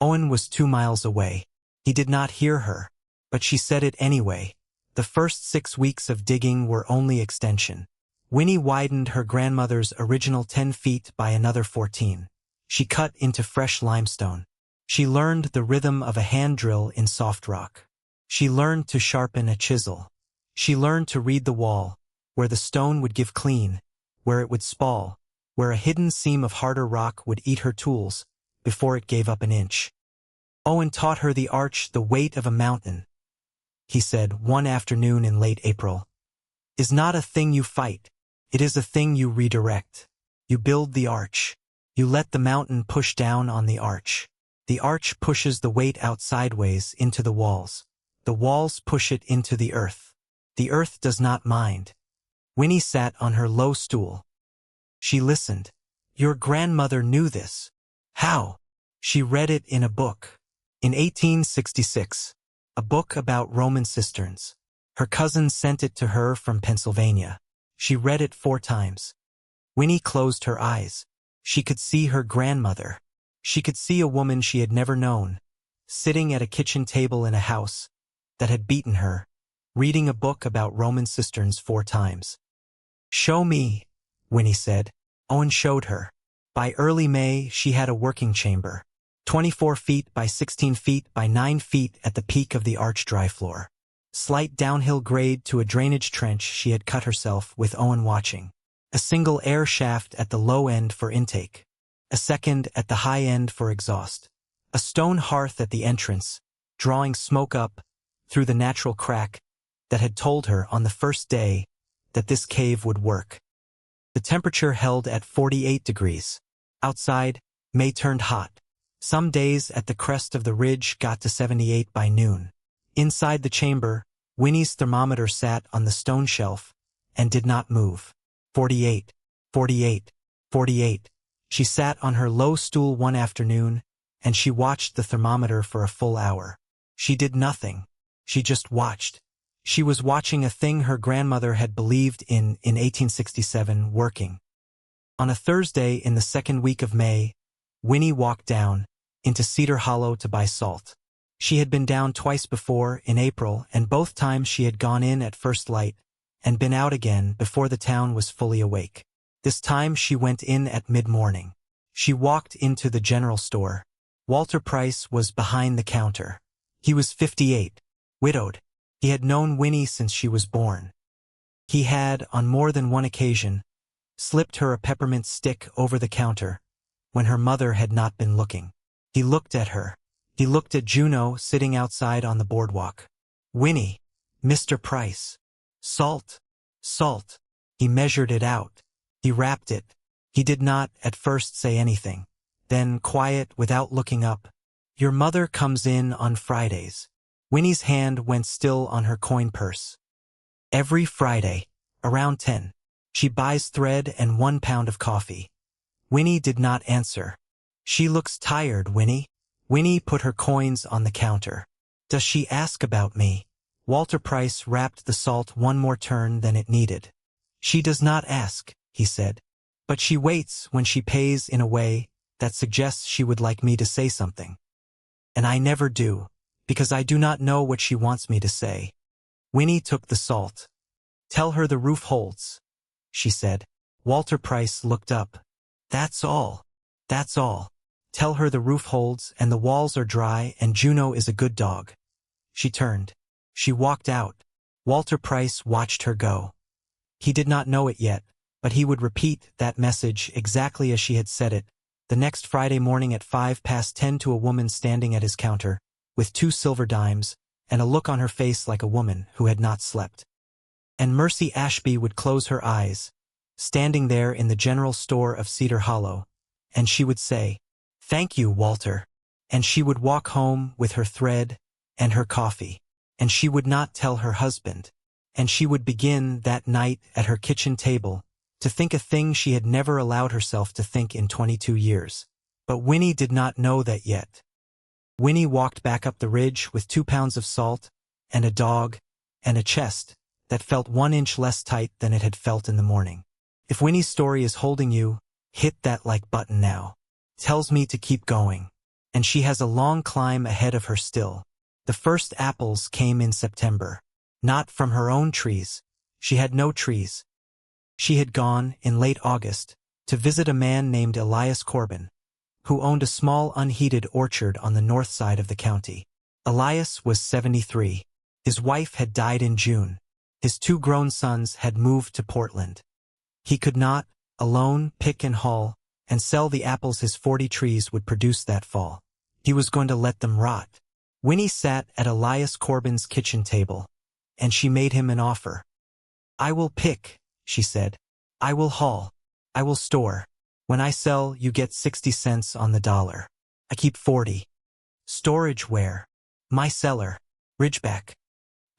Speaker 1: Owen was 2 miles away. He did not hear her, but she said it anyway. The first 6 weeks of digging were only extension. Winnie widened her grandmother's original 10 feet by another 14. She cut into fresh limestone. She learned the rhythm of a hand drill in soft rock. She learned to sharpen a chisel. She learned to read the wall, where the stone would give clean, where it would spall, where a hidden seam of harder rock would eat her tools, before it gave up an inch. Owen taught her the arch, the weight of a mountain. He said one afternoon in late April, "Is not a thing you fight. It is a thing you redirect. You build the arch. You let the mountain push down on the arch. The arch pushes the weight out sideways into the walls. The walls push it into the earth. The earth does not mind." Winnie sat on her low stool. She listened. "Your grandmother knew this." "How?" "She read it in a book. In 1866. A book about Roman cisterns. Her cousin sent it to her from Pennsylvania. She read it 4 times. Winnie closed her eyes. She could see her grandmother. She could see a woman she had never known, sitting at a kitchen table in a house that had beaten her, reading a book about Roman cisterns 4 times. "Show me," Winnie said. Owen showed her. By early May, she had a working chamber, 24 feet by 16 feet by 9 feet at the peak of the arch dry floor. Slight downhill grade to a drainage trench she had cut herself with Owen watching. A single air shaft at the low end for intake. A second at the high end for exhaust. A stone hearth at the entrance, drawing smoke up through the natural crack that had told her on the first day that this cave would work. The temperature held at 48 degrees. Outside, May turned hot. Some days at the crest of the ridge got to 78 by noon. Inside the chamber, Winnie's thermometer sat on the stone shelf and did not move. 48, 48, 48. She sat on her low stool one afternoon, and she watched the thermometer for a full hour. She did nothing. She just watched. She was watching a thing her grandmother had believed in 1867 working. On a Thursday in the second week of May, Winnie walked down into Cedar Hollow to buy salt. She had been down twice before, in April, and both times she had gone in at first light and been out again before the town was fully awake. This time she went in at mid-morning. She walked into the general store. Walter Price was behind the counter. He was 58, widowed. He had known Winnie since she was born. He had, on more than one occasion, slipped her a peppermint stick over the counter when her mother had not been looking. He looked at her. He looked at Juno sitting outside on the boardwalk. "Winnie, Mr. Price. Salt. Salt." He measured it out. He wrapped it. He did not, at first, say anything. Then, quiet, without looking up, "Your mother comes in on Fridays." Winnie's hand went still on her coin purse. "Every Friday, around 10. She buys thread and 1 pound of coffee." Winnie did not answer. "She looks tired, Winnie." Winnie put her coins on the counter. "Does she ask about me?" Walter Price wrapped the salt one more turn than it needed. "She does not ask," he said. "But she waits when she pays in a way that suggests she would like me to say something. And I never do, because I do not know what she wants me to say." Winnie took the salt. "Tell her the roof holds," she said. Walter Price looked up. That's all. That's all. Tell her the roof holds and the walls are dry and Juno is a good dog. She turned. She walked out. Walter Price watched her go. He did not know it yet, but he would repeat that message exactly as she had said it, the next Friday morning at 10:05 to a woman standing at his counter, with 2 silver dimes, and a look on her face like a woman who had not slept. And Mercy Ashby would close her eyes, standing there in the general store of Cedar Hollow, and she would say, "Thank you, Walter," and she would walk home with her thread and her coffee, and she would not tell her husband, and she would begin that night at her kitchen table to think a thing she had never allowed herself to think in 22 years. But Winnie did not know that yet. Winnie walked back up the ridge with 2 pounds of salt, and a dog, and a chest that felt 1 inch less tight than it had felt in the morning. If Winnie's story is holding you, hit that like button now. Tells me to keep going. And she has a long climb ahead of her still. The first apples came in September. Not from her own trees. She had no trees. She had gone, in late August, to visit a man named Elias Corbin, who owned a small unheated orchard on the north side of the county. Elias was 73. His wife had died in June. His 2 grown sons had moved to Portland. He could not, alone, pick and haul, and sell the apples his 40 trees would produce that fall. He was going to let them rot. Winnie sat at Elias Corbin's kitchen table, and she made him an offer. "I will pick," she said. "I will haul. I will store. When I sell, you get 60 cents on the dollar. I keep 40. Storage where? My cellar. Ridgeback.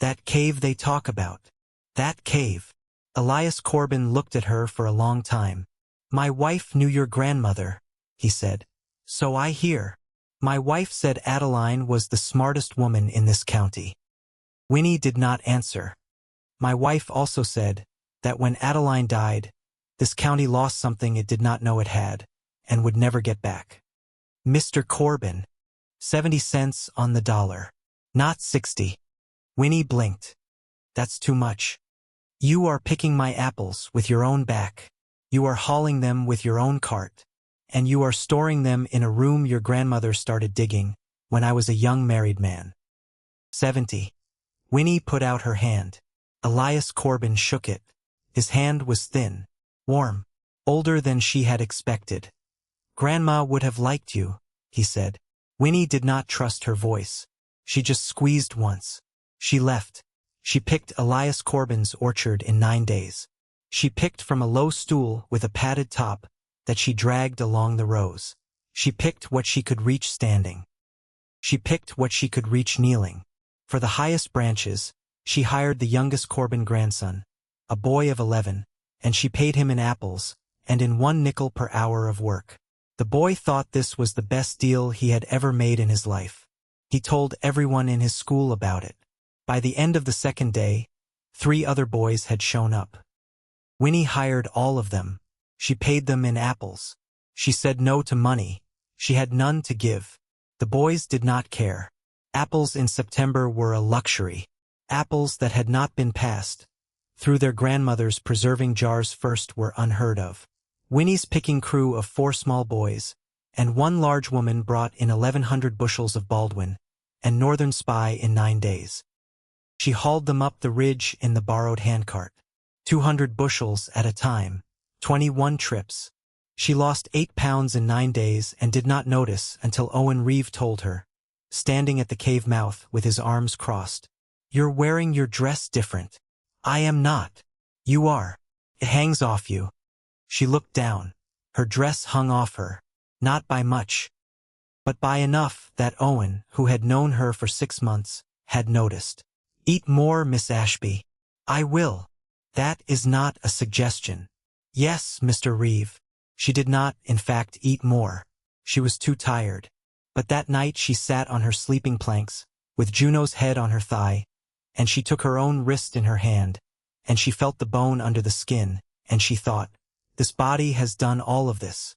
Speaker 1: That cave they talk about. That cave." Elias Corbin looked at her for a long time. "My wife knew your grandmother," he said. "So I hear. My wife said Adeline was the smartest woman in this county." Winnie did not answer. "My wife also said that when Adeline died, this county lost something it did not know it had, and would never get back." "Mr. Corbin, 70 cents on the dollar. Not 60. Winnie blinked. "That's too much. You are picking my apples with your own back. You are hauling them with your own cart. And you are storing them in a room your grandmother started digging when I was a young married man." 70. Winnie put out her hand. Elias Corbin shook it. His hand was thin, warm, older than she had expected. "Grandma would have liked you," he said. Winnie did not trust her voice. She just squeezed once. She left. She picked Elias Corbin's orchard in 9 days. She picked from a low stool with a padded top that she dragged along the rows. She picked what she could reach standing. She picked what she could reach kneeling. For the highest branches, she hired the youngest Corbin grandson, a boy of 11, and she paid him in apples, and in 1 nickel per hour of work. The boy thought this was the best deal he had ever made in his life. He told everyone in his school about it. By the end of the 2nd day, 3 other boys had shown up. Winnie hired all of them. She paid them in apples. She said no to money. She had none to give. The boys did not care. Apples in September were a luxury. Apples that had not been passed through their grandmother's preserving jars first were unheard of. Winnie's picking crew of 4 small boys and 1 large woman brought in 1,100 bushels of Baldwin and Northern Spy in 9 days. She hauled them up the ridge in the borrowed handcart. 200 bushels at a time. 21 trips. She lost 8 pounds in 9 days and did not notice until Owen Reeve told her, standing at the cave mouth with his arms crossed, "You're wearing your dress different." "I am not." "You are. It hangs off you." She looked down. Her dress hung off her, not by much, but by enough that Owen, who had known her for 6 months, had noticed. "Eat more, Miss Ashby." "I will." "That is not a suggestion." "Yes, Mr. Reeve." She did not, in fact, eat more. She was too tired. But that night she sat on her sleeping planks, with Juno's head on her thigh, and she took her own wrist in her hand, and she felt the bone under the skin, and she thought, this body has done all of this.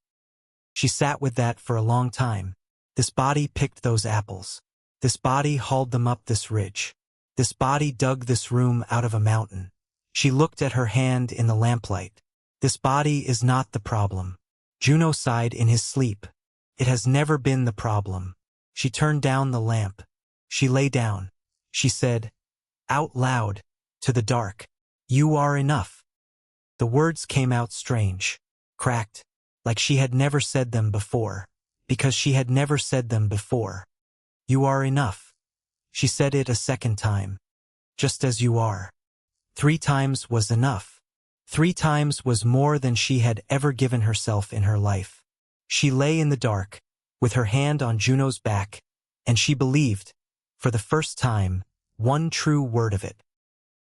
Speaker 1: She sat with that for a long time. This body picked those apples. This body hauled them up this ridge. This body dug this room out of a mountain. She looked at her hand in the lamplight. This body is not the problem. Juno sighed in his sleep. It has never been the problem. She turned down the lamp. She lay down. She said, out loud, to the dark, "You are enough." The words came out strange, cracked, like she had never said them before, because she had never said them before. "You are enough." She said it a second time. "Just as you are." 3 times was enough. 3 times was more than she had ever given herself in her life. She lay in the dark, with her hand on Juno's back, and she believed, for the first time, one true word of it.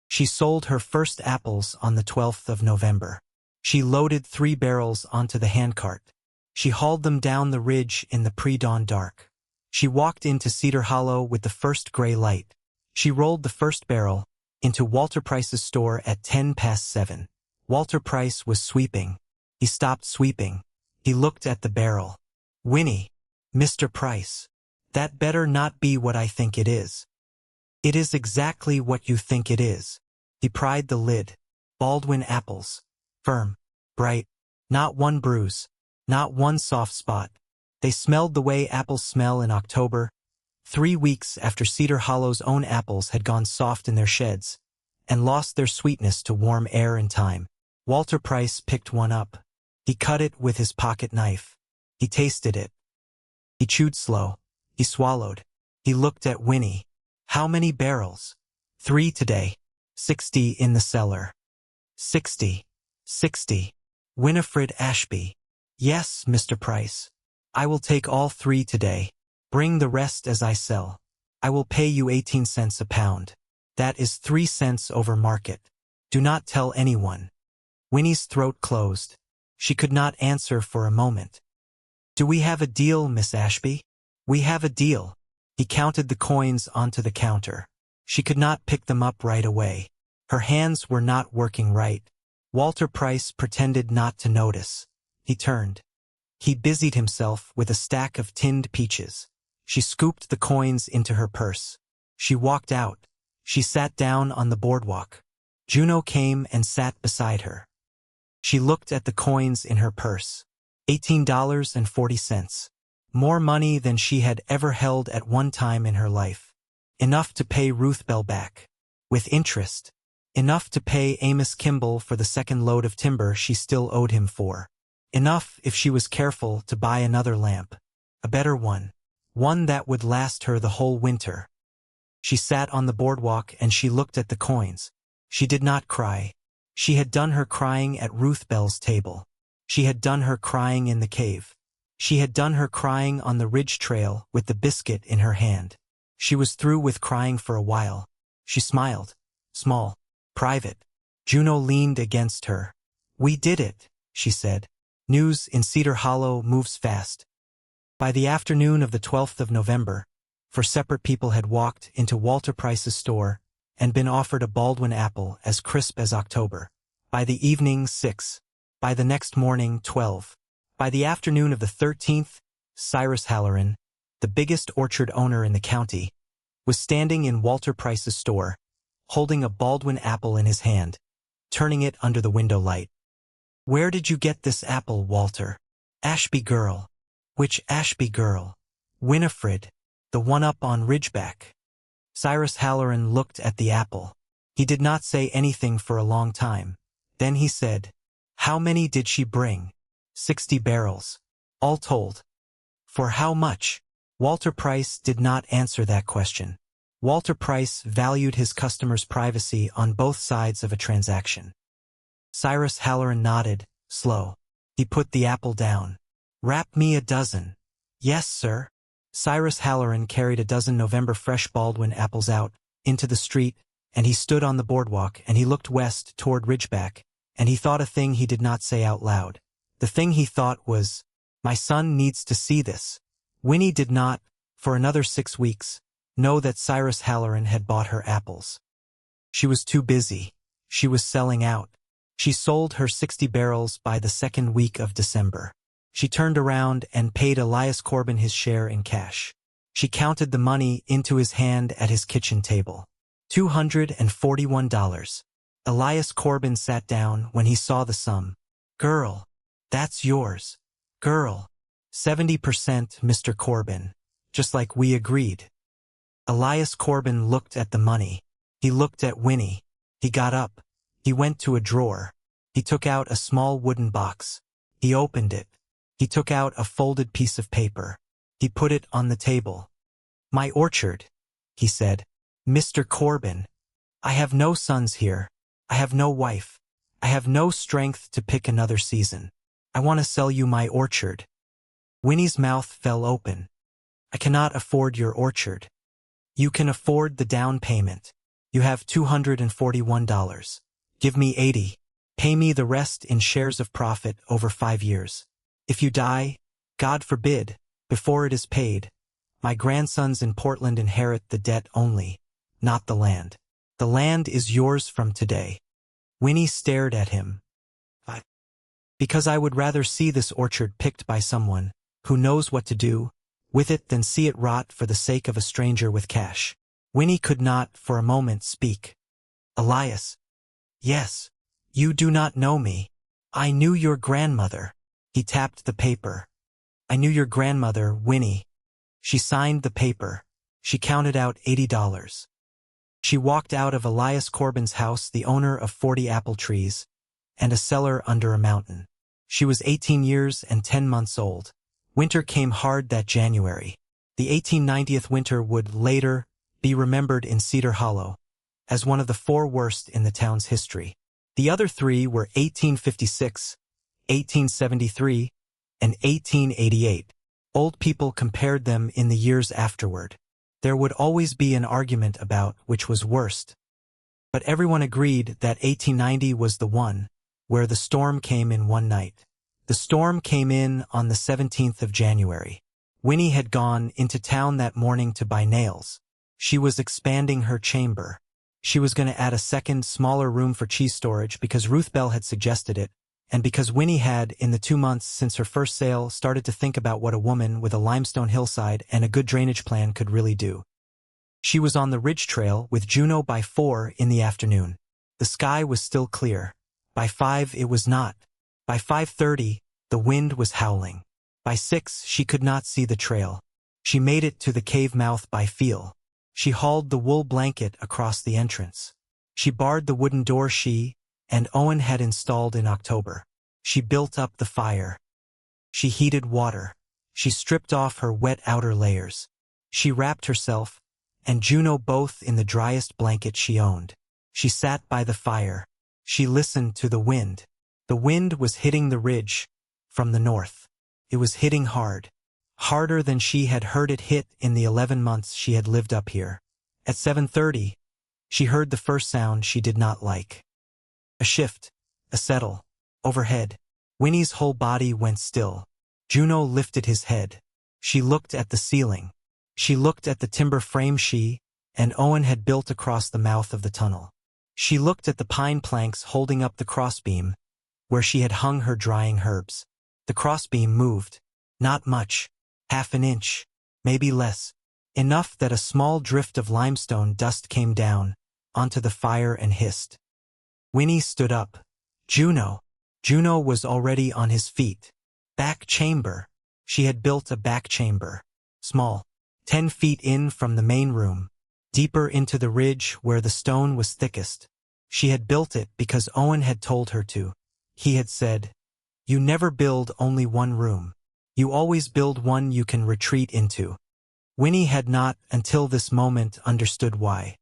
Speaker 1: She sold her first apples on the 12th of November. She loaded 3 barrels onto the handcart. She hauled them down the ridge in the pre-dawn dark. She walked into Cedar Hollow with the first gray light. She rolled the first barrel into Walter Price's store at 7:10. Walter Price was sweeping. He stopped sweeping. He looked at the barrel. "Winnie, Mr. Price, that better not be what I think it is." "It is exactly what you think it is." He pried the lid. Baldwin apples. Firm. Bright. Not one bruise. Not one soft spot. They smelled the way apples smell in October, 3 weeks after Cedar Hollow's own apples had gone soft in their sheds and lost their sweetness to warm air and time. Walter Price picked one up. He cut it with his pocket knife. He tasted it. He chewed slow. He swallowed. He looked at Winnie. "How many barrels?" "3 today. 60 in the cellar." 60. 60. Winifred Ashby. "Yes, Mr. Price. I will take all 3 today. Bring the rest as I sell. I will pay you 18 cents a pound. That is 3 cents over market. Do not tell anyone." Winnie's throat closed. She could not answer for a moment. "Do we have a deal, Miss Ashby?" "We have a deal." He counted the coins onto the counter. She could not pick them up right away. Her hands were not working right. Walter Price pretended not to notice. He turned. He busied himself with a stack of tinned peaches. She scooped the coins into her purse. She walked out. She sat down on the boardwalk. Juno came and sat beside her. She looked at the coins in her purse. $18.40. More money than she had ever held at one time in her life. Enough to pay Ruth Bell back. With interest. Enough to pay Amos Kimball for the second load of timber she still owed him for. Enough, if she was careful, to buy another lamp. A better one. One that would last her the whole winter. She sat on the boardwalk and she looked at the coins. She did not cry. She had done her crying at Ruth Bell's table. She had done her crying in the cave. She had done her crying on the ridge trail with the biscuit in her hand. She was through with crying for a while. She smiled. Small. Private. Juno leaned against her. "We did it," she said. "News in Cedar Hollow moves fast." By the afternoon of the 12th of November, 4 separate people had walked into Walter Price's store and been offered a Baldwin apple as crisp as October. By the evening, 6. By the next morning, 12. By the afternoon of the 13th, Cyrus Halloran, the biggest orchard owner in the county, was standing in Walter Price's store, holding a Baldwin apple in his hand, turning it under the window light. "Where did you get this apple, Walter?" "Ashby girl." "Which Ashby girl?" "Winifred, the one up on Ridgeback." Cyrus Halloran looked at the apple. He did not say anything for a long time. Then he said, "How many did she bring?" 60 barrels. All told. "For how much?" Walter Price did not answer that question. Walter Price valued his customers' privacy on both sides of a transaction. Cyrus Halloran nodded, slow. He put the apple down. "Wrap me a dozen." "Yes, sir." Cyrus Halloran carried a dozen November fresh Baldwin apples out into the street, and he stood on the boardwalk and he looked west toward Ridgeback, and he thought a thing he did not say out loud. The thing he thought was, "My son needs to see this." Winnie did not, for another 6 weeks, know that Cyrus Halloran had bought her apples. She was too busy. She was selling out. She sold her 60 barrels by the 2nd week of December. She turned around and paid Elias Corbin his share in cash. She counted the money into his hand at his kitchen table. $241. Elias Corbin sat down when he saw the sum. "Girl, that's yours." Girl. 70% Mr. Corbin. Just like we agreed. Elias Corbin looked at the money. He looked at Winnie. He got up. He went to a drawer. He took out a small wooden box. He opened it. He took out a folded piece of paper. He put it on the table. My orchard, he said. Mr. Corbin. I have no sons here. I have no wife. I have no strength to pick another season. I want to sell you my orchard. Winnie's mouth fell open. I cannot afford your orchard. You can afford the down payment. You have $241. Give me $80. Pay me the rest in shares of profit over 5 years. If you die, God forbid, before it is paid, my grandsons in Portland inherit the debt only, not the land. The land is yours from today. Winnie stared at him. Because I would rather see this orchard picked by someone who knows what to do with it than see it rot for the sake of a stranger with cash. Winnie could not, for a moment, speak. Elias. Yes. You do not know me. I knew your grandmother. He tapped the paper. I knew your grandmother, Winnie. She signed the paper. She counted out $80. She walked out of Elias Corbin's house, the owner of 40 apple trees, and a cellar under a mountain. She was 18 years and 10 months old. Winter came hard that January. The 1890th winter would later be remembered in Cedar Hollow as one of the 4 worst in the town's history. The other 3 were 1856, 1873, and 1888. Old people compared them in the years afterward. There would always be an argument about which was worst. But everyone agreed that 1890 was the one where the storm came in one night. The storm came in on the 17th of January. Winnie had gone into town that morning to buy nails. She was expanding her chamber. She was going to add a second, smaller room for cheese storage because Ruth Bell had suggested it, and because Winnie had, in the 2 months since her first sale, started to think about what a woman with a limestone hillside and a good drainage plan could really do. She was on the ridge trail with Juno by 4 in the afternoon. The sky was still clear. By 5 it was not. By 5:30, the wind was howling. By 6 she could not see the trail. She made it to the cave mouth by feel. She hauled the wool blanket across the entrance. She barred the wooden door she and Owen had installed in October. She built up the fire. She heated water. She stripped off her wet outer layers. She wrapped herself and Juno both in the driest blanket she owned. She sat by the fire. She listened to the wind. The wind was hitting the ridge from the north. It was hitting hard. Harder than she had heard it hit in the 11 months she had lived up here. At 7:30, she heard the first sound she did not like. A shift, a settle, overhead. Winnie's whole body went still. Juno lifted his head. She looked at the ceiling. She looked at the timber frame she and Owen had built across the mouth of the tunnel. She looked at the pine planks holding up the crossbeam, where she had hung her drying herbs. The crossbeam moved. Not much. Half an inch. Maybe less. Enough that a small drift of limestone dust came down onto the fire and hissed. Winnie stood up. Juno. Juno was already on his feet. Back chamber. She had built a back chamber. Small. 10 feet in from the main room. Deeper into the ridge where the stone was thickest. She had built it because Owen had told her to. He had said, "You never build only one room. You always build one you can retreat into." Winnie had not, until this moment, understood why.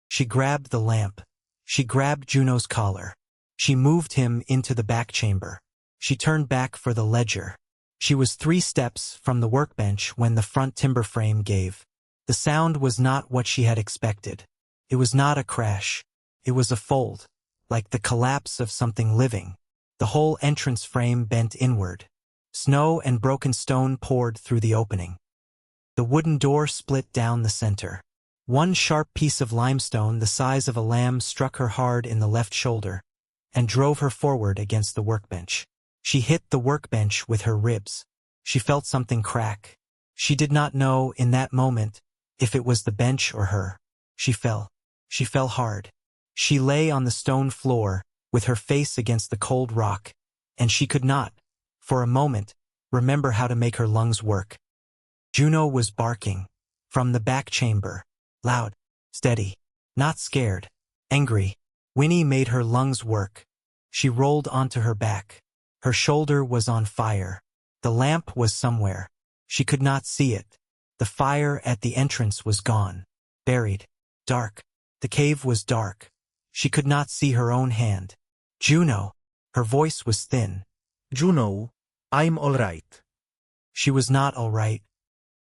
Speaker 1: She grabbed the lamp. She grabbed Juno's collar. She moved him into the back chamber. She turned back for the ledger. She was 3 steps from the workbench when the front timber frame gave. The sound was not what she had expected. It was not a crash. It was a fold, like the collapse of something living. The whole entrance frame bent inward. Snow and broken stone poured through the opening. The wooden door split down the center. One sharp piece of limestone the size of a lamb struck her hard in the left shoulder and drove her forward against the workbench. She hit the workbench with her ribs. She felt something crack. She did not know in that moment if it was the bench or her. She fell. She fell hard. She lay on the stone floor with her face against the cold rock, and she could not, for a moment, remember how to make her lungs work. Juno was barking. From the back chamber. Loud. Steady. Not scared. Angry. Winnie made her lungs work. She rolled onto her back. Her shoulder was on fire. The lamp was somewhere. She could not see it. The fire at the entrance was gone. Buried. Dark. The cave was dark. She could not see her own hand. Juno. Her voice was thin.
Speaker 2: Juno, I'm all right.
Speaker 1: She was not all right.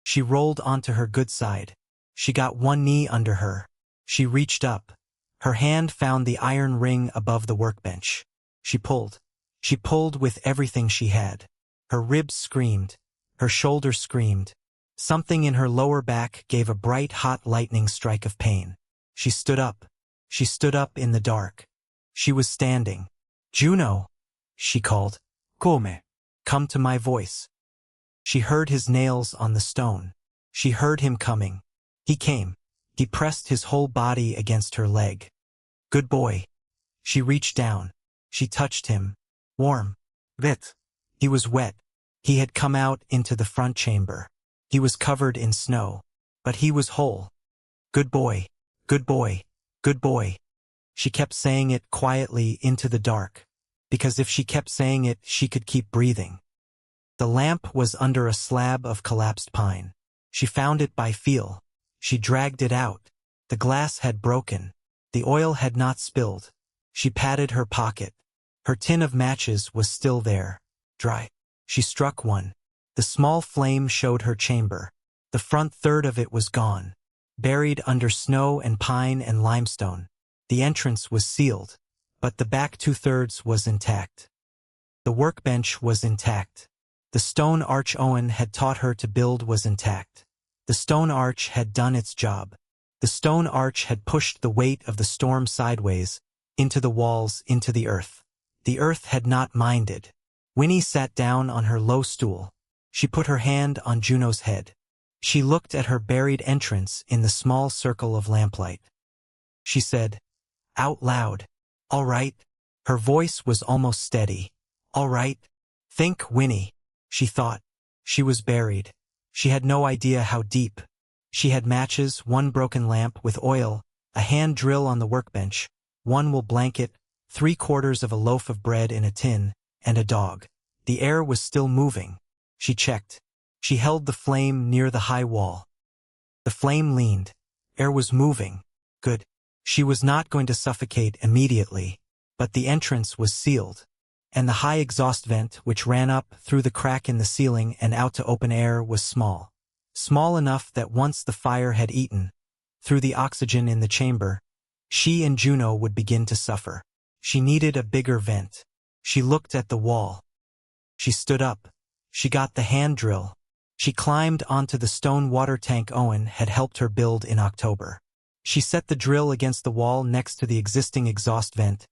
Speaker 1: She rolled onto her good side. She got one knee under her. She reached up. Her hand found the iron ring above the workbench. She pulled. She pulled with everything she had. Her ribs screamed. Her shoulders screamed. Something in her lower back gave a bright hot lightning strike of pain. She stood up. She stood up in the dark. She was standing. Juno, she called.
Speaker 2: Come.
Speaker 1: Come to my voice. She heard his nails on the stone. She heard him coming. He came. He pressed his whole body against her leg. Good boy. She reached down. She touched him. Warm.
Speaker 2: Wet.
Speaker 1: He was wet. He had come out into the front chamber. He was covered in snow. But he was whole. Good boy. Good boy. Good boy. She kept saying it quietly into the dark, because if she kept saying it, she could keep breathing. The lamp was under a slab of collapsed pine. She found it by feel. She dragged it out. The glass had broken. The oil had not spilled. She patted her pocket. Her tin of matches was still there, dry. She struck one. The small flame showed her chamber. The front third of it was gone, buried under snow and pine and limestone. The entrance was sealed, but the back 2/3 was intact. The workbench was intact. The stone arch Owen had taught her to build was intact. The stone arch had done its job. The stone arch had pushed the weight of the storm sideways, into the walls, into the earth. The earth had not minded. Winnie sat down on her low stool. She put her hand on Juno's head. She looked at her buried entrance in the small circle of lamplight. She said, out loud, all right. Her voice was almost steady. All right. Think, Winnie, she thought. She was buried. She had no idea how deep. She had matches, one broken lamp with oil, a hand drill on the workbench, one wool blanket, 3/4 of a loaf of bread in a tin, and a dog. The air was still moving. She checked. She held the flame near the high wall. The flame leaned. Air was moving. Good. She was not going to suffocate immediately, but the entrance was sealed, and the high exhaust vent which ran up through the crack in the ceiling and out to open air was small. Small enough that once the fire had eaten through the oxygen in the chamber, she and Juno would begin to suffer. She needed a bigger vent. She looked at the wall. She stood up. She got the hand drill. She climbed onto the stone water tank Owen had helped her build in October. She set the drill against the wall next to the existing exhaust vent,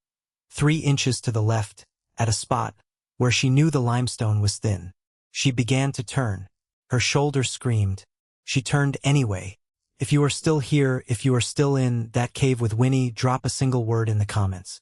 Speaker 1: 3 inches to the left, at a spot where she knew the limestone was thin. She began to turn. Her shoulder screamed. She turned anyway. If you are still here, if you are still in that cave with Winnie, drop a single word in the comments.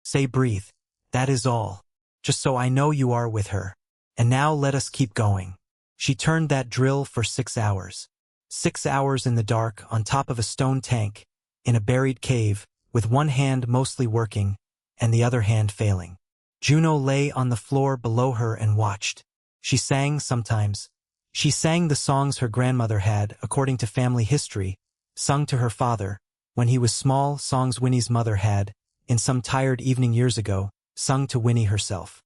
Speaker 1: Say breathe. That is all. Just so I know you are with her. And now let us keep going. She turned that drill for 6 hours. 6 hours in the dark, on top of a stone tank, in a buried cave, with one hand mostly working, and the other hand failing. Juno lay on the floor below her and watched. She sang sometimes. She sang the songs her grandmother had, according to family history, sung to her father, when he was small, songs Winnie's mother had, in some tired evening years ago, sung to Winnie herself.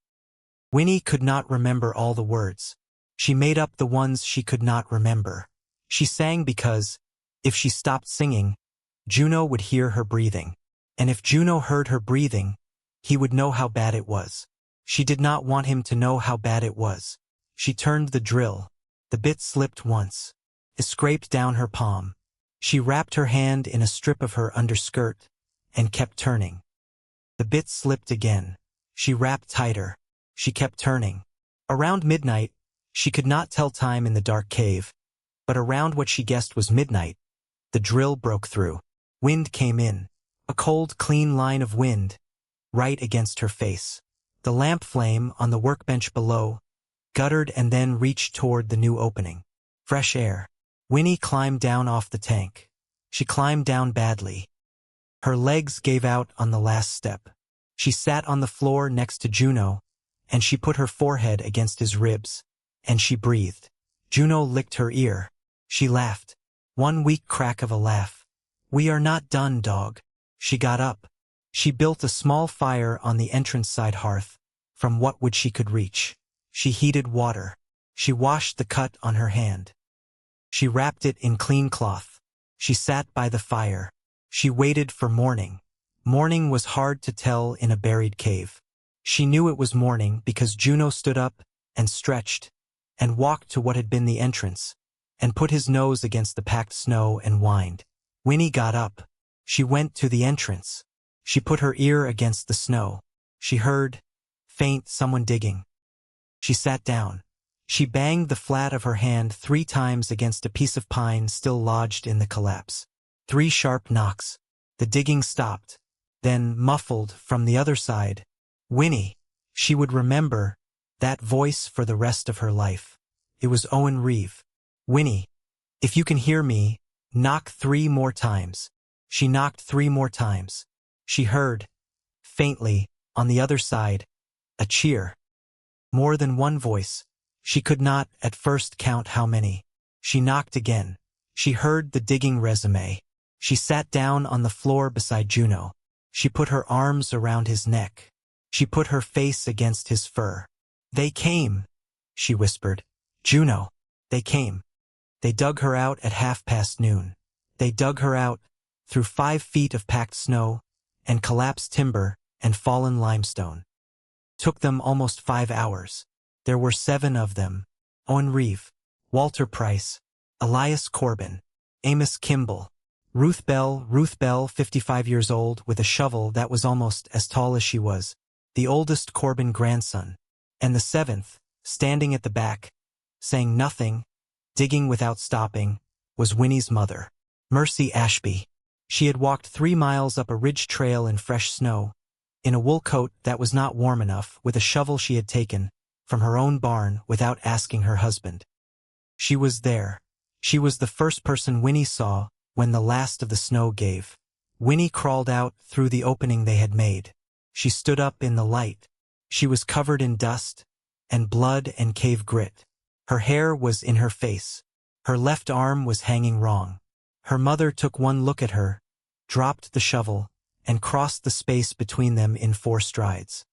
Speaker 1: Winnie could not remember all the words. She made up the ones she could not remember. She sang because, if she stopped singing, Juno would hear her breathing. And if Juno heard her breathing, he would know how bad it was. She did not want him to know how bad it was. She turned the drill. The bit slipped once. It scraped down her palm. She wrapped her hand in a strip of her underskirt and kept turning. The bit slipped again. She wrapped tighter. She kept turning. Around midnight, she could not tell time in the dark cave, but around what she guessed was midnight, the drill broke through. Wind came in. A cold, clean line of wind, right against her face. The lamp flame on the workbench below guttered and then reached toward the new opening. Fresh air. Winnie climbed down off the tank. She climbed down badly. Her legs gave out on the last step. She sat on the floor next to Juno, and she put her forehead against his ribs, and she breathed. Juno licked her ear. She laughed. One weak crack of a laugh. "We are not done, dog." She got up. She built a small fire on the entrance side hearth, from what wood she could reach. She heated water. She washed the cut on her hand. She wrapped it in clean cloth. She sat by the fire. She waited for morning. Morning was hard to tell in a buried cave. She knew it was morning because Juno stood up and stretched and walked to what had been the entrance and put his nose against the packed snow and whined. Winnie got up. She went to the entrance. She put her ear against the snow. She heard, faint, someone digging. She sat down. She banged the flat of her hand 3 times against a piece of pine still lodged in the collapse. 3 sharp knocks. The digging stopped. Then, muffled from the other side, Winnie. She would remember that voice for the rest of her life. It was Owen Reeve. "Winnie, if you can hear me, knock 3 more times." She knocked 3 more times. She heard, faintly, on the other side, a cheer. More than one voice. She could not, at first, count how many. She knocked again. She heard the digging resume. She sat down on the floor beside Juno. She put her arms around his neck. She put her face against his fur. "They came," she whispered. "Juno, they came. They dug her out at noon. They dug her out, through 5 feet of packed snow, and collapsed timber, and fallen limestone. Took them almost 5 hours. There were 7 of them. Owen Reeve, Walter Price, Elias Corbin, Amos Kimball, Ruth Bell, 55 years old, with a shovel that was almost as tall as she was, the oldest Corbin grandson, and the 7th, standing at the back, saying nothing, digging without stopping, was Winnie's mother, Mercy Ashby. She had walked 3 miles up a ridge trail in fresh snow, in a wool coat that was not warm enough, with a shovel she had taken from her own barn without asking her husband. She was there. She was the first person Winnie saw when the last of the snow gave. Winnie crawled out through the opening they had made. She stood up in the light. She was covered in dust and blood and cave grit. Her hair was in her face. Her left arm was hanging wrong. Her mother took one look at her, dropped the shovel, and crossed the space between them in 4 strides.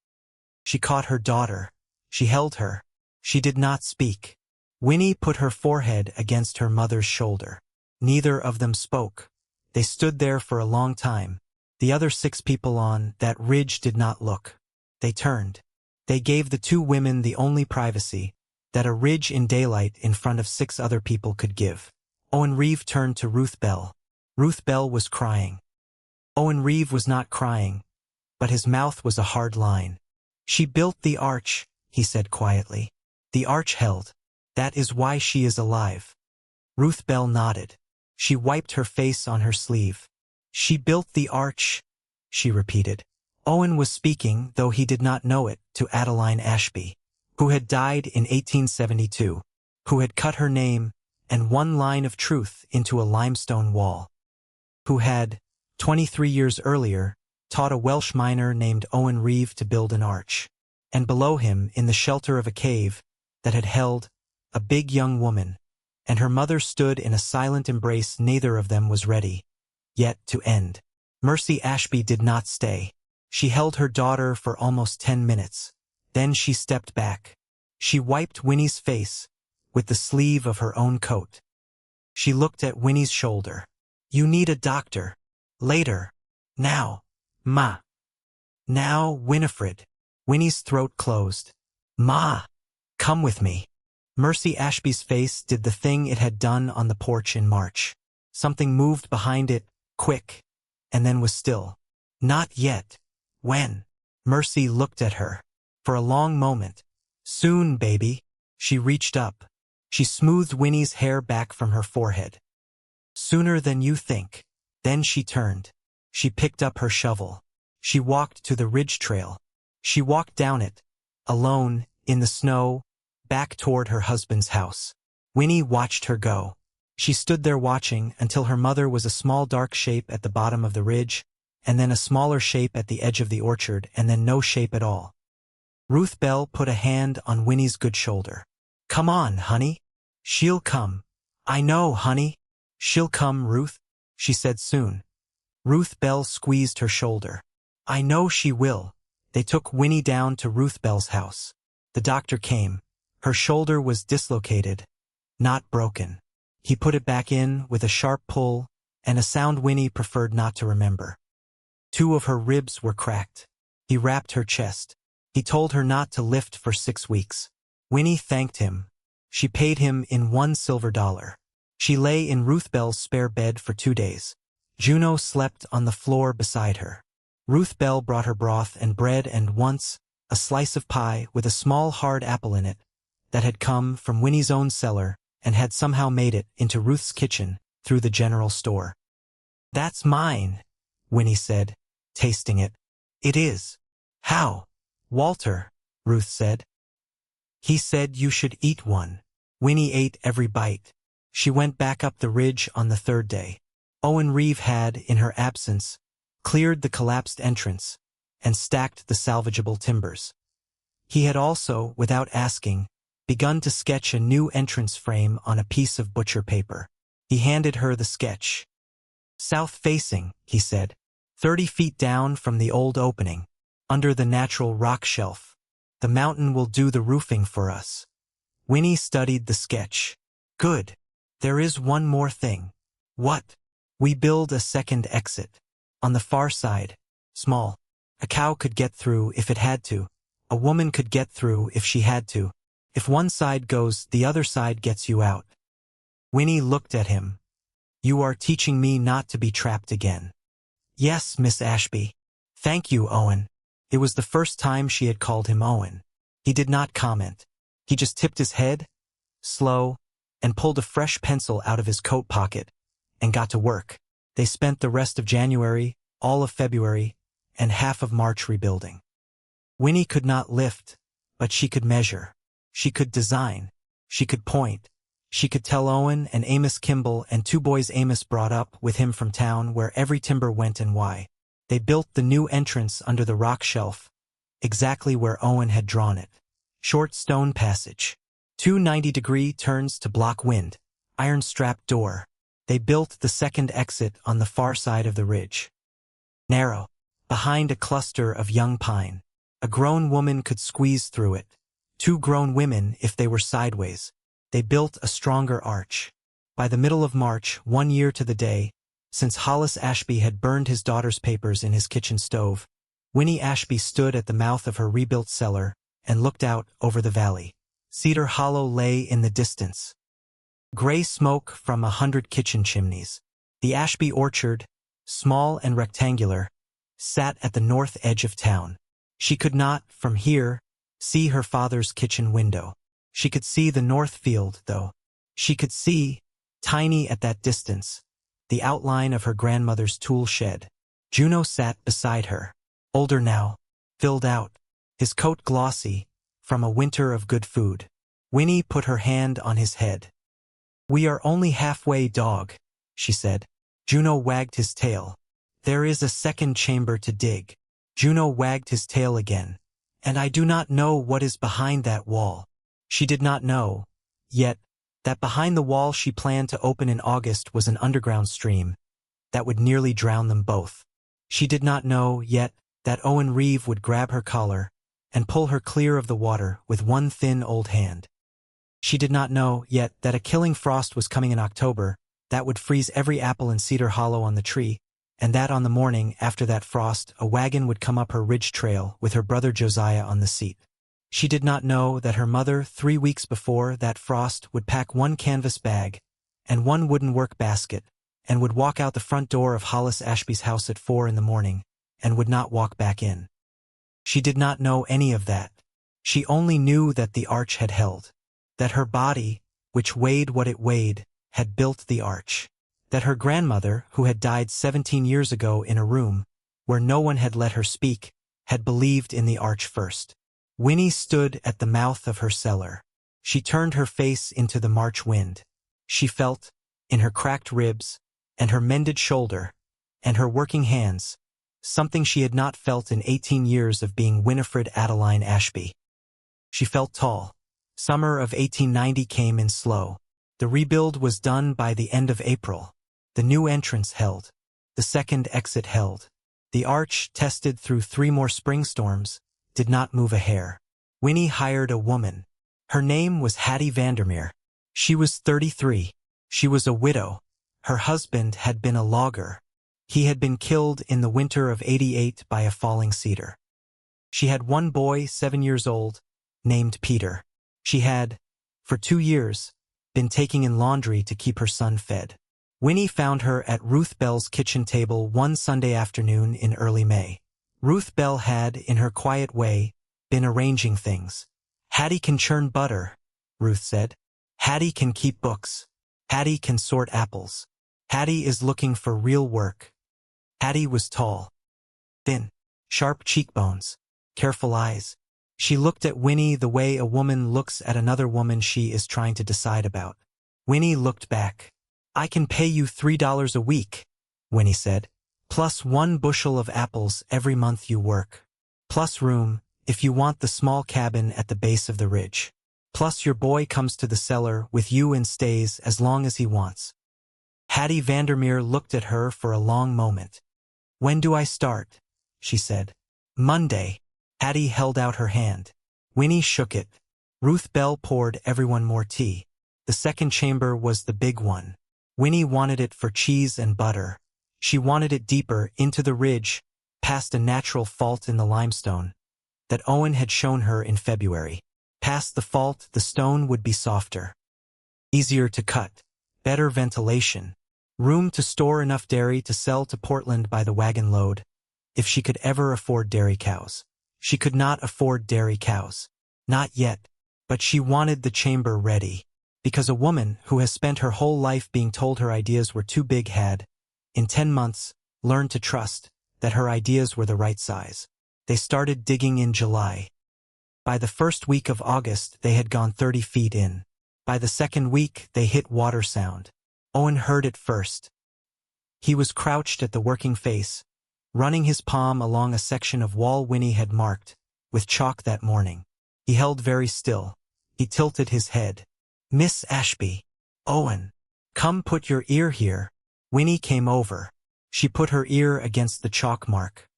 Speaker 1: She caught her daughter. She held her. She did not speak. Winnie put her forehead against her mother's shoulder. Neither of them spoke. They stood there for a long time. The other 6 people on that ridge did not look. They turned. They gave the 2 women the only privacy that a ridge in daylight in front of 6 other people could give. Owen Reeve turned to Ruth Bell. Ruth Bell was crying. Owen Reeve was not crying, but his mouth was a hard line. "She built the arch," he said quietly. "The arch held. That is why she is alive." Ruth Bell nodded. She wiped her face on her sleeve. "She built the arch," she repeated. Owen was speaking, though he did not know it, to Adeline Ashby, who had died in 1872, who had cut her name and 1 line of truth into a limestone wall, who had, 23 years earlier, taught a Welsh miner named Owen Reeve to build an arch, and below him, in the shelter of a cave that had held a big young woman, and her mother stood in a silent embrace neither of them was ready yet to end. Mercy Ashby did not stay. She held her daughter for almost 10 minutes. Then she stepped back. She wiped Winnie's face with the sleeve of her own coat. She looked at Winnie's shoulder. "You need a doctor. Later. Now. Ma." "Now, Winifred." Winnie's throat closed. "Ma. Come with me." Mercy Ashby's face did the thing it had done on the porch in March. Something moved behind it, quick, and then was still. "Not yet." "When?" Mercy looked at her. For a long moment. "Soon, baby." She reached up. She smoothed Winnie's hair back from her forehead. "Sooner than you think." Then she turned. She picked up her shovel. She walked to the ridge trail. She walked down it, alone, in the snow, back toward her husband's house. Winnie watched her go. She stood there watching until her mother was a small dark shape at the bottom of the ridge, and then a smaller shape at the edge of the orchard, and then no shape at all. Ruth Bell put a hand on Winnie's good shoulder. "Come on, honey. She'll come." "I know, honey. She'll come, Ruth," she said soon. Ruth Bell squeezed her shoulder. "I know she will." They took Winnie down to Ruth Bell's house. The doctor came. Her shoulder was dislocated, not broken. He put it back in with a sharp pull, and a sound Winnie preferred not to remember. 2 of her ribs were cracked. He wrapped her chest. He told her not to lift for 6 weeks. Winnie thanked him. She paid him in $1 silver. She lay in Ruth Bell's spare bed for 2 days. Juno slept on the floor beside her. Ruth Bell brought her broth and bread and once a slice of pie with a small hard apple in it that had come from Winnie's own cellar and had somehow made it into Ruth's kitchen through the general store. "That's mine," Winnie said, tasting it. "It is." "How?" "Walter," Ruth said. "He said you should eat one." Winnie ate every bite. She went back up the ridge on the 3rd day. Owen Reeve had, in her absence, cleared the collapsed entrance and stacked the salvageable timbers. He had also, without asking, begun to sketch a new entrance frame on a piece of butcher paper. He handed her the sketch. "South-facing," he said, 30 feet down from the old opening, under the natural rock shelf. The mountain will do the roofing for us." Winnie studied the sketch. "Good. There is one more thing." "What?" "We build a second exit. On the far side. Small. A cow could get through if it had to. A woman could get through if she had to. If one side goes, the other side gets you out." Winnie looked at him. "You are teaching me not to be trapped again." "Yes, Miss Ashby." "Thank you, Owen." It was the first time she had called him Owen. He did not comment. He just tipped his head, slow, and pulled a fresh pencil out of his coat pocket, and got to work. They spent the rest of January, all of February, and half of March rebuilding. Winnie could not lift, but she could measure. She could design. She could point. She could tell Owen and Amos Kimball and 2 boys Amos brought up with him from town where every timber went and why. They built the new entrance under the rock shelf, exactly where Owen had drawn it. Short stone passage. 2 90-degree turns to block wind. Iron strap door. They built the second exit on the far side of the ridge. Narrow. Behind a cluster of young pine. A grown woman could squeeze through it. 2 grown women if they were sideways. They built a stronger arch. By the middle of March, 1 year to the day, since Hollis Ashby had burned his daughter's papers in his kitchen stove, Winnie Ashby stood at the mouth of her rebuilt cellar and looked out over the valley. Cedar Hollow lay in the distance. Gray smoke from 100 kitchen chimneys. The Ashby orchard, small and rectangular, sat at the north edge of town. She could not, from here, see her father's kitchen window. She could see the north field, though. She could see, tiny at that distance, the outline of her grandmother's tool shed. Juno sat beside her, older now, filled out, his coat glossy, from a winter of good food. Winnie put her hand on his head. "We are only halfway, dog," she said. Juno wagged his tail. "There is a second chamber to dig." Juno wagged his tail again. "And I do not know what is behind that wall." She did not know, yet, that behind the wall she planned to open in August was an underground stream that would nearly drown them both. She did not know, yet, that Owen Reeve would grab her collar and pull her clear of the water with one thin old hand. She did not know, yet, that a killing frost was coming in October that would freeze every apple in Cedar Hollow on the tree, and that on the morning after that frost a wagon would come up her ridge trail with her brother Josiah on the seat. She did not know that her mother, 3 weeks before that frost, would pack 1 canvas bag and 1 wooden work basket and would walk out the front door of Hollis Ashby's house at 4 in the morning and would not walk back in. She did not know any of that. She only knew that the arch had held, that her body, which weighed what it weighed, had built the arch, that her grandmother, who had died 17 years ago in a room where no one had let her speak, had believed in the arch first. Winnie stood at the mouth of her cellar. She turned her face into the March wind. She felt, in her cracked ribs, and her mended shoulder, and her working hands, something she had not felt in 18 years of being Winifred Adeline Ashby. She felt tall. Summer of 1890 came in slow. The rebuild was done by the end of April. The new entrance held. The second exit held. The arch, tested through 3 more spring storms, did not move a hair. Winnie hired a woman. Her name was Hattie Vandermeer. She was 33. She was a widow. Her husband had been a logger. He had been killed in the winter of '88 by a falling cedar. She had one boy, 7 years old, named Peter. She had, for 2 years, been taking in laundry to keep her son fed. Winnie found her at Ruth Bell's kitchen table one Sunday afternoon in early May. Ruth Bell had, in her quiet way, been arranging things. "Hattie can churn butter," Ruth said. "Hattie can keep books. Hattie can sort apples. Hattie is looking for real work." Hattie was tall, thin, sharp cheekbones, careful eyes. She looked at Winnie the way a woman looks at another woman she is trying to decide about. Winnie looked back. "I can pay you $3 a week," Winnie said, "plus 1 bushel of apples every month you work. Plus room, if you want the small cabin at the base of the ridge. Plus your boy comes to the cellar with you and stays as long as he wants." Hattie Vandermeer looked at her for a long moment. "When do I start?" she said. "Monday." Hattie held out her hand. Winnie shook it. Ruth Bell poured everyone more tea. The second chamber was the big one. Winnie wanted it for cheese and butter. She wanted it deeper, into the ridge, past a natural fault in the limestone that Owen had shown her in February. Past the fault, the stone would be softer, easier to cut, better ventilation, room to store enough dairy to sell to Portland by the wagon load, if she could ever afford dairy cows. She could not afford dairy cows. Not yet, but she wanted the chamber ready. Because a woman who has spent her whole life being told her ideas were too big had, in 10 months, learned to trust that her ideas were the right size. They started digging in July. By the first week of August, they had gone 30 feet in. By the second week, they hit water sound. Owen heard it first. He was crouched at the working face, running his palm along a section of wall Winnie had marked, with chalk that morning. He held very still. He tilted his head. "Miss Ashby." "Owen. Come put your ear here." Winnie came over. She put her ear against the chalk mark.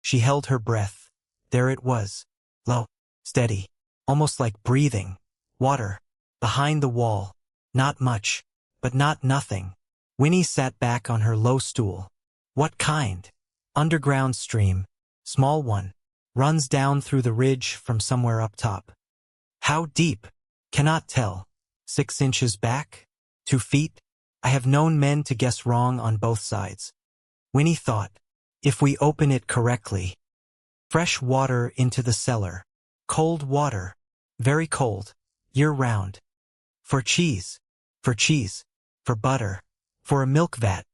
Speaker 1: She held her breath. There it was. Low, steady, almost like breathing. Water. Behind the wall. Not much, but not nothing. Winnie sat back on her low stool. "What kind?" "Underground stream. Small one. Runs down through the ridge from somewhere up top." "How deep?" "Cannot tell. 6 inches back? 2 feet? I have known men to guess wrong on both sides." Winnie thought, if we open it correctly. Fresh water into the cellar. Cold water. Very cold. Year-round. For cheese. For cheese. For butter. For a milk vat.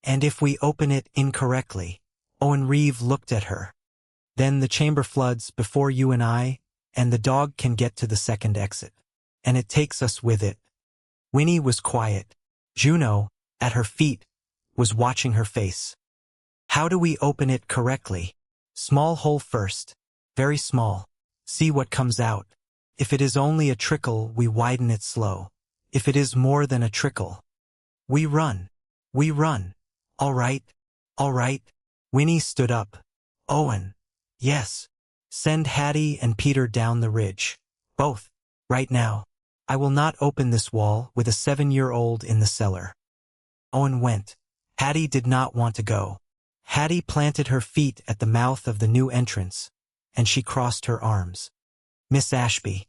Speaker 1: And if we open it incorrectly. Owen Reeve looked at her. "Then the chamber floods before you and I, and the dog can get to the second exit. And it takes us with it." Winnie was quiet. Juno, at her feet, was watching her face. "How do we open it correctly?" "Small hole first. Very small. See what comes out. If it is only a trickle, we widen it slow. If it is more than a trickle, we run. We run. All right. All right." Winnie stood up. "Owen." "Yes. Send Hattie and Peter down the ridge. Both. Right now. I will not open this wall with a 7-year-old in the cellar." Owen went. Hattie did not want to go. Hattie planted her feet at the mouth of the new entrance, and she crossed her arms. "Miss Ashby."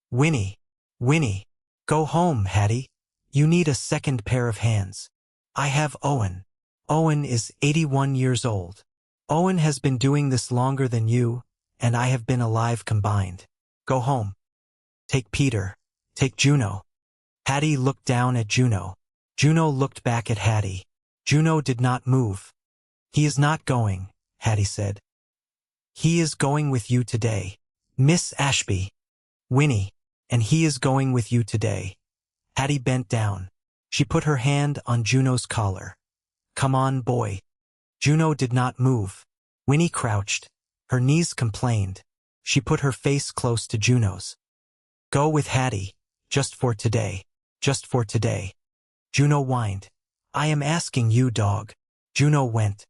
Speaker 1: "Winnie. Winnie. Go home, Hattie. You need a second pair of hands. I have Owen. Owen is 81 years old. Owen has been doing this longer than you, and I have been alive combined. Go home. Take Peter. Take Juno." Hattie looked down at Juno. Juno looked back at Hattie. Juno did not move. "He is not going," Hattie said. "He is going with you today. Miss Ashby." "Winnie." and he is going with you today. Hattie bent down. She put her hand on Juno's collar. Come on, boy. Juno did not move. Winnie crouched. Her knees complained. She put her face close to Juno's. Go with Hattie. Just for today. Just for today. Juno whined. I am asking you, dog. Juno went.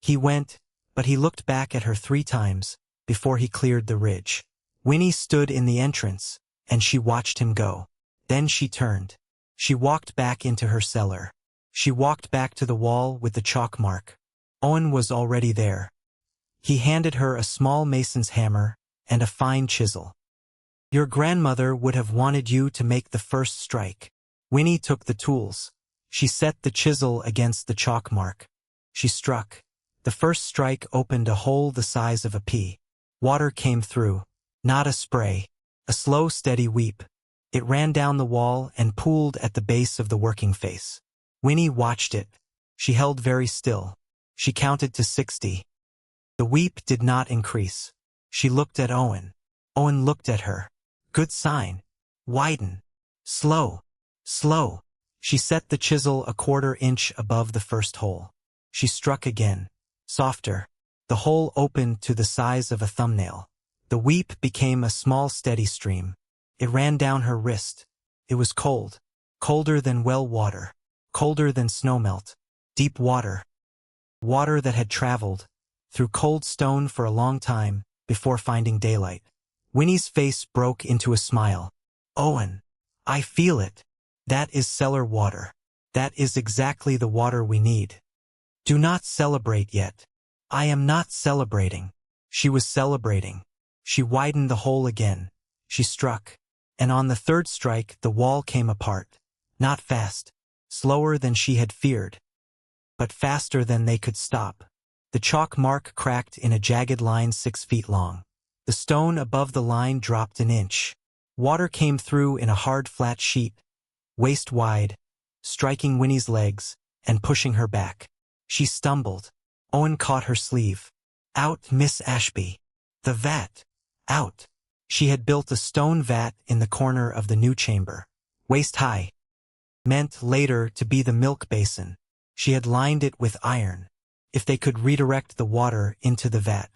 Speaker 1: He went, but he looked back at her 3 times before he cleared the ridge. Winnie stood in the entrance, and she watched him go. Then she turned. She walked back into her cellar. She walked back to the wall with the chalk mark. Owen was already there. He handed her a small mason's hammer and a fine chisel. Your grandmother would have wanted you to make the first strike. Winnie took the tools. She set the chisel against the chalk mark. She struck. The first strike opened a hole the size of a pea. Water came through. Not a spray. A slow, steady weep. It ran down the wall and pooled at the base of the working face. Winnie watched it. She held very still. She counted to 60. The weep did not increase. She looked at Owen. Owen looked at her. Good sign. Widen. Slow. Slow. She set the chisel a 1/4 inch above the first hole. She struck again. Softer. The hole opened to the size of a thumbnail. The weep became a small steady stream. It ran down her wrist. It was cold. Colder than well water. Colder than snowmelt. Deep water. Water that had traveled through cold stone for a long time before finding daylight. Winnie's face broke into a smile. Owen, I feel it. That is cellar water. That is exactly the water we need. Do not celebrate yet. I am not celebrating. She was celebrating. She widened the hole again. She struck. And on the 3rd strike the wall came apart. Not fast. Slower than she had feared. But faster than they could stop. The chalk mark cracked in a jagged line 6 feet long. The stone above the line dropped an inch. Water came through in a hard flat sheet, waist wide, striking Winnie's legs and pushing her back. She stumbled. Owen caught her sleeve. Out, Miss Ashby. The vat. Out. She had built a stone vat in the corner of the new chamber. Waist high. Meant later to be the milk basin. She had lined it with iron. If they could redirect the water into the vat.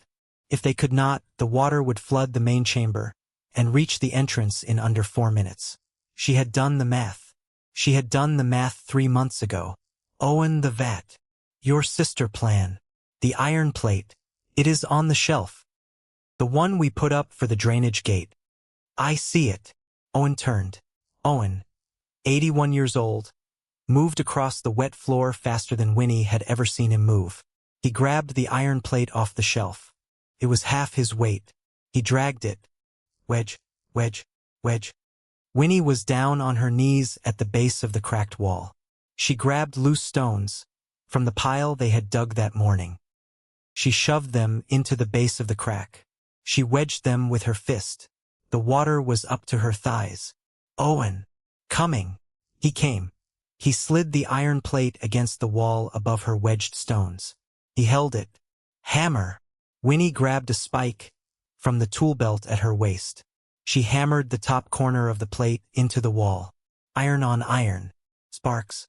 Speaker 1: If they could not, the water would flood the main chamber and reach the entrance in under 4 minutes. She had done the math. She had done the math 3 months ago. Owen, the vat. Your sister plan. The iron plate. It is on the shelf. The one we put up for the drainage gate. I see it. Owen turned. Owen, 81 years old, moved across the wet floor faster than Winnie had ever seen him move. He grabbed the iron plate off the shelf. It was half his weight. He dragged it. Wedge, wedge, wedge. Winnie was down on her knees at the base of the cracked wall. She grabbed loose stones from the pile they had dug that morning. She shoved them into the base of the crack. She wedged them with her fist. The water was up to her thighs. Owen. Coming. He came. He slid the iron plate against the wall above her wedged stones. He held it. Hammer. Winnie grabbed a spike from the tool belt at her waist. She hammered the top corner of the plate into the wall. Iron on iron. Sparks.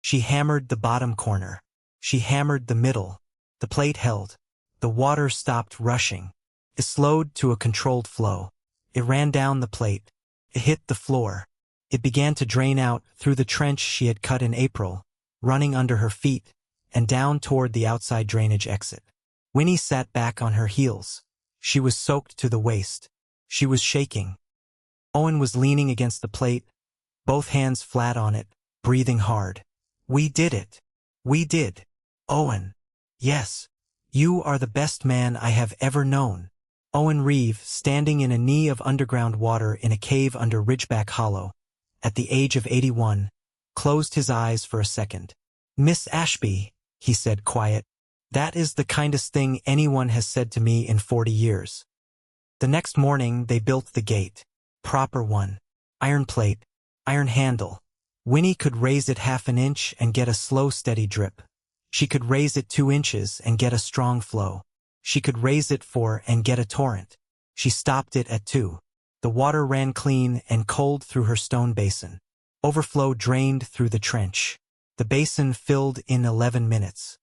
Speaker 1: She hammered the bottom corner. She hammered the middle. The plate held. The water stopped rushing. It slowed to a controlled flow. It ran down the plate. It hit the floor. It began to drain out through the trench she had cut in April, running under her feet, and down toward the outside drainage exit. Winnie sat back on her heels. She was soaked to the waist. She was shaking. Owen was leaning against the plate, both hands flat on it, breathing hard. We did it. We did. Owen. Yes. You are the best man I have ever known. Owen Reeve, standing in a knee of underground water in a cave under Ridgeback Hollow, at the age of 81, closed his eyes for a second. Miss Ashby, he said quiet, that is the kindest thing anyone has said to me in 40 years. The next morning they built the gate. Proper one. Iron plate. Iron handle. Winnie could raise it half an inch and get a slow steady drip. She could raise it 2 inches and get a strong flow. She could raise it 4 and get a torrent. She stopped it at 2. The water ran clean and cold through her stone basin. Overflow drained through the trench. The basin filled in 11 minutes.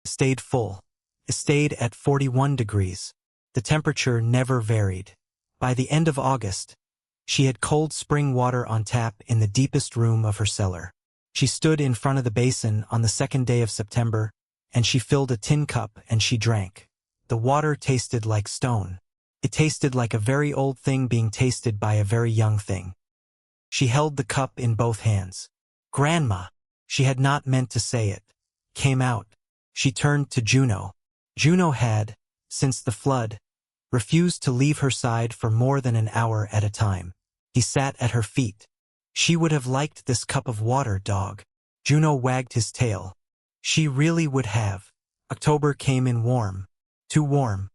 Speaker 1: Stayed full. It stayed at 41 degrees. The temperature never varied. By the end of August, she had cold spring water on tap in the deepest room of her cellar. She stood in front of the basin on the 2nd day of September, and she filled a tin cup and she drank. The water tasted like stone. It tasted like a very old thing being tasted by a very young thing. She held the cup in both hands. Grandma! She had not meant to say it. Came out. She turned to Juno. Juno had, since the flood, refused to leave her side for more than an hour at a time. He sat at her feet. She would have liked this cup of water, dog. Juno wagged his tail. She really would have. October came in warm. Too warm.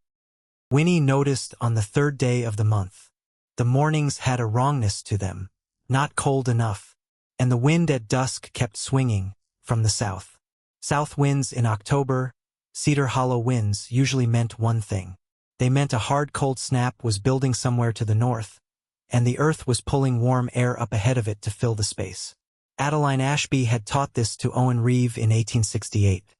Speaker 1: Winnie noticed on the 3rd day of the month. The mornings had a wrongness to them. Not cold enough. And the wind at dusk kept swinging, from the south. South winds in October, Cedar Hollow winds, usually meant one thing. They meant a hard cold snap was building somewhere to the north, and the earth was pulling warm air up ahead of it to fill the space. Adeline Ashby had taught this to Owen Reeve in 1868.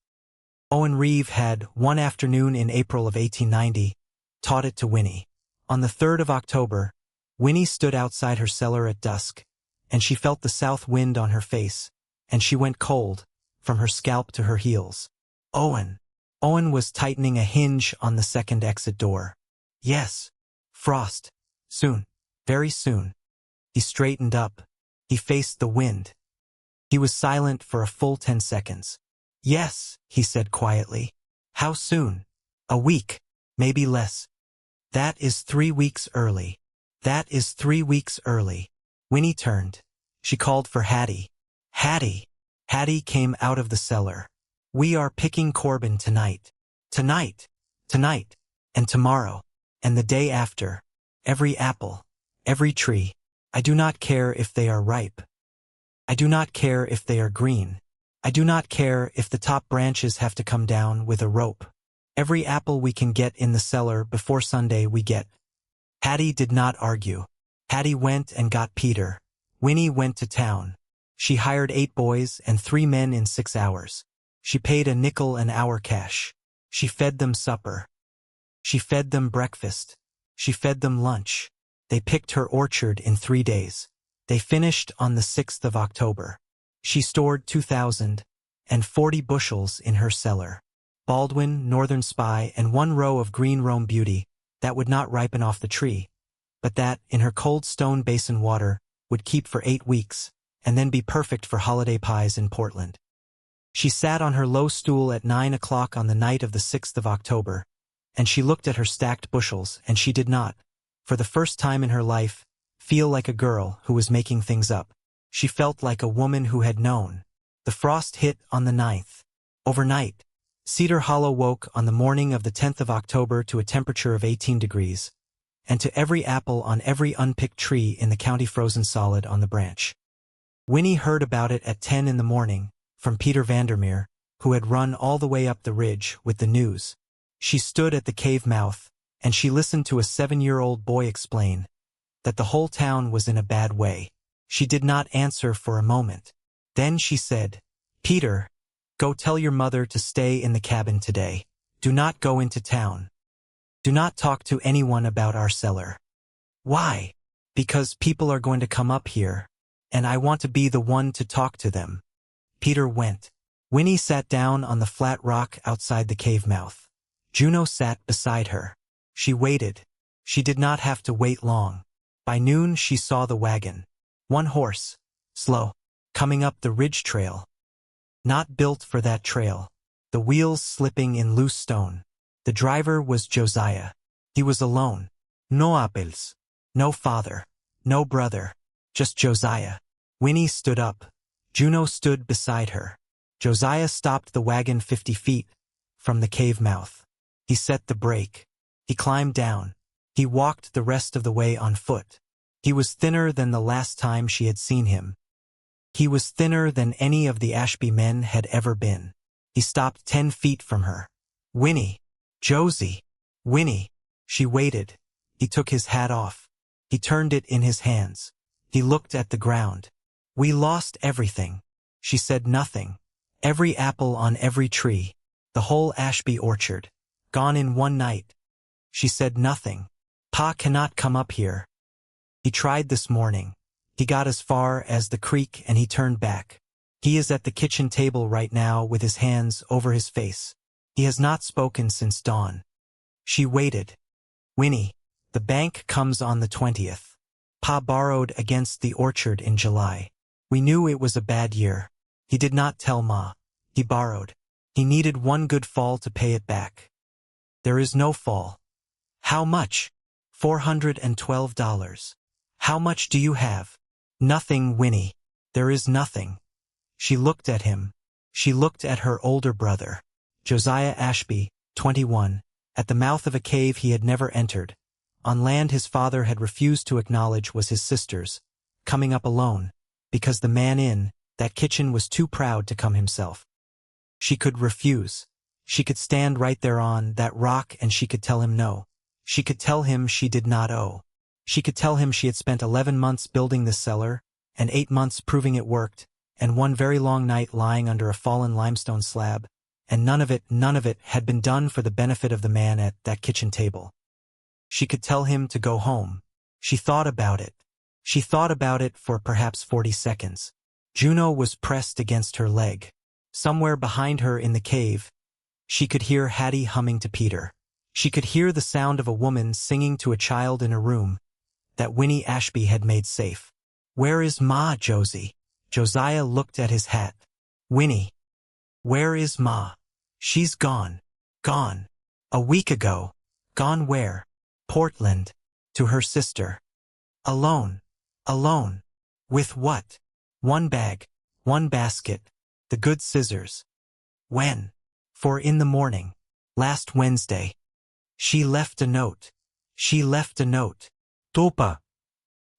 Speaker 1: Owen Reeve had, one afternoon in April of 1890, taught it to Winnie. On the 3rd of October, Winnie stood outside her cellar at dusk, and she felt the south wind on her face, and she went cold, from her scalp to her heels. Owen was tightening a hinge on the 2nd exit door. Yes. Frost. Soon. Very soon. He straightened up. He faced the wind. He was silent for a full 10 seconds. Yes, he said quietly. How soon? A week. Maybe less. That is 3 weeks early. That is 3 weeks early. Winnie turned. She called for Hattie. Hattie. Hattie came out of the cellar. We are picking Corbin tonight. Tonight. Tonight. And tomorrow. And the day after. Every apple. Every tree. I do not care if they are ripe. I do not care if they are green. I do not care if the top branches have to come down with a rope. Every apple we can get in the cellar before Sunday we get. Hattie did not argue. Hattie went and got Peter. Winnie went to town. She hired 8 boys and 3 men in 6 hours. She paid a nickel an hour cash. She fed them supper. She fed them breakfast. She fed them lunch. They picked her orchard in 3 days. They finished on the 6th of October. She stored 2,040 bushels in her cellar. Baldwin, Northern Spy, and 1 row of green Rome Beauty that would not ripen off the tree, but that, in her cold stone basin water, would keep for 8 weeks, and then be perfect for holiday pies in Portland. She sat on her low stool at 9 o'clock on the night of the 6th of October, and she looked at her stacked bushels, and she did not, for the first time in her life, feel like a girl who was making things up. She felt like a woman who had known. The frost hit on the 9th. Overnight, Cedar Hollow woke on the morning of the 10th of October to a temperature of 18 degrees, and to every apple on every unpicked tree in the county frozen solid on the branch. Winnie heard about it at 10 in the morning, from Peter Vandermeer, who had run all the way up the ridge with the news. She stood at the cave mouth, and she listened to a 7-year-old boy explain that the whole town was in a bad way. She did not answer for a moment. Then she said, Peter, go tell your mother to stay in the cabin today. Do not go into town. Do not talk to anyone about our cellar. Why? Because people are going to come up here, and I want to be the one to talk to them. Peter went. Winnie sat down on the flat rock outside the cave mouth. Juno sat beside her. She waited. She did not have to wait long. By noon she saw the wagon. 1 horse, slow, coming up the ridge trail. Not built for that trail. The wheels slipping in loose stone. The driver was Josiah. He was alone. No apples. No father. No brother. Just Josiah. Winnie stood up. Juno stood beside her. Josiah stopped the wagon 50 feet from the cave mouth. He set the brake. He climbed down. He walked the rest of the way on foot. He was thinner than the last time she had seen him. He was thinner than any of the Ashby men had ever been. He stopped 10 feet from her. Winnie. Josie. Winnie. She waited. He took his hat off. He turned it in his hands. He looked at the ground. We lost everything. She said nothing. Every apple on every tree. The whole Ashby orchard. Gone in one night. She said nothing. Pa cannot come up here. He tried this morning. He got as far as the creek and he turned back. He is at the kitchen table right now with his hands over his face. He has not spoken since dawn. She waited. Winnie, the bank comes on the 20th. Pa borrowed against the orchard in July. We knew it was a bad year. He did not tell Ma. He borrowed. He needed one good fall to pay it back. There is no fall. How much? $412. How much do you have? Nothing, Winnie. There is nothing. She looked at him. She looked at her older brother, Josiah Ashby, 21, at the mouth of a cave he had never entered, on land his father had refused to acknowledge was his sister's, coming up alone, because the man in that kitchen was too proud to come himself. She could refuse. She could stand right there on that rock and she could tell him no. She could tell him she did not owe. She could tell him she had spent 11 months building this cellar, and 8 months proving it worked, and one very long night lying under a fallen limestone slab, and none of it had been done for the benefit of the man at that kitchen table. She could tell him to go home. She thought about it. She thought about it for perhaps 40 seconds. Juno was pressed against her leg. Somewhere behind her in the cave, she could hear Hattie humming to Peter. She could hear the sound of a woman singing to a child in a room that Winnie Ashby had made safe. Where is Ma, Josie? Josiah looked at his hat. Winnie. Where is Ma? She's gone. Gone. A week ago. Gone where? Portland. To her sister. Alone. Alone. With what? One bag. One basket. The good scissors. When? For in the morning. Last Wednesday. She left a note. She left a note. Topa.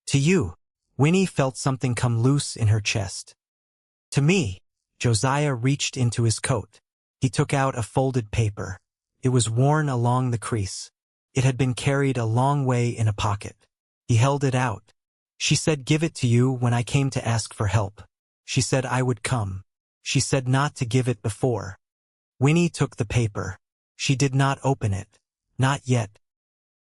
Speaker 1: To you. Winnie felt something come loose in her chest. To me. Josiah reached into his coat. He took out a folded paper. It was worn along the crease. It had been carried a long way in a pocket. He held it out. She said, give it to you when I came to ask for help. She said I would come. She said not to give it before. Winnie took the paper. She did not open it. Not yet.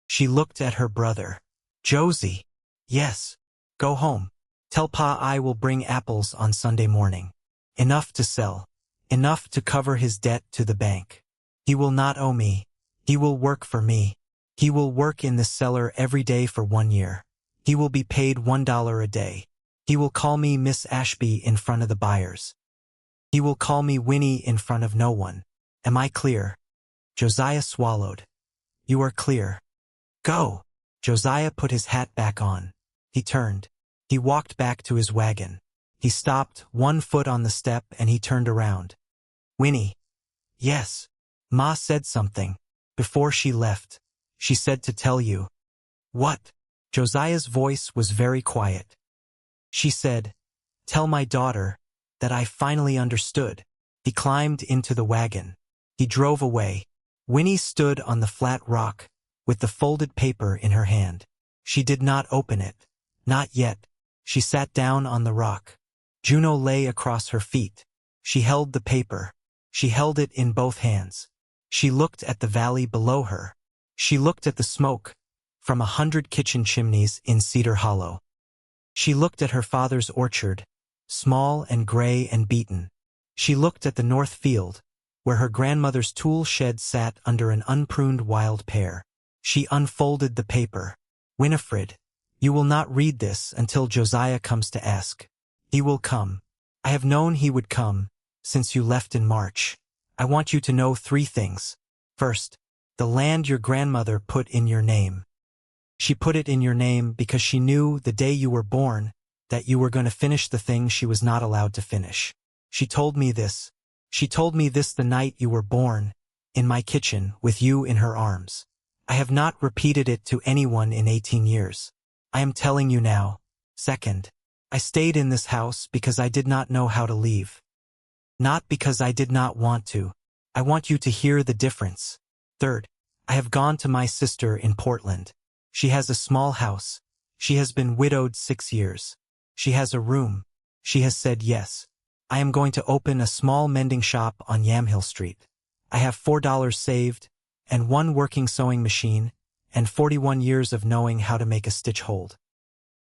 Speaker 1: She looked at her brother. Josie. Yes. Go home. Tell Pa I will bring apples on Sunday morning. Enough to sell. Enough to cover his debt to the bank. He will not owe me. He will work for me. He will work in the cellar every day for 1 year. He will be paid $1 a day. He will call me Miss Ashby in front of the buyers. He will call me Winnie in front of no one. Am I clear? Josiah swallowed. You are clear. Go. Josiah put his hat back on. He turned. He walked back to his wagon. He stopped, 1 foot on the step, and he turned around. Winnie. Yes. Ma said something. Before she left. She said to tell you. What? Josiah's voice was very quiet. She said, tell my daughter that I finally understood. He climbed into the wagon. He drove away. Winnie stood on the flat rock, with the folded paper in her hand. She did not open it. Not yet. She sat down on the rock. Juno lay across her feet. She held the paper. She held it in both hands. She looked at the valley below her. She looked at the smoke from 100 kitchen chimneys in Cedar Hollow. She looked at her father's orchard, small and gray and beaten. She looked at the north field, where her grandmother's tool shed sat under an unpruned wild pear. She unfolded the paper. Winifred, you will not read this until Josiah comes to ask. He will come. I have known he would come, since you left in March. I want you to know 3 things. First, the land your grandmother put in your name. She put it in your name because she knew the day you were born that you were going to finish the thing she was not allowed to finish. She told me this. She told me this the night you were born, in my kitchen, with you in her arms. I have not repeated it to anyone in 18 years. I am telling you now. Second, I stayed in this house because I did not know how to leave. Not because I did not want to. I want you to hear the difference. Third, I have gone to my sister in Portland. She has a small house. She has been widowed 6 years. She has a room. She has said yes. I am going to open a small mending shop on Yamhill Street. I have $4 saved, and one working sewing machine, and 41 years of knowing how to make a stitch hold.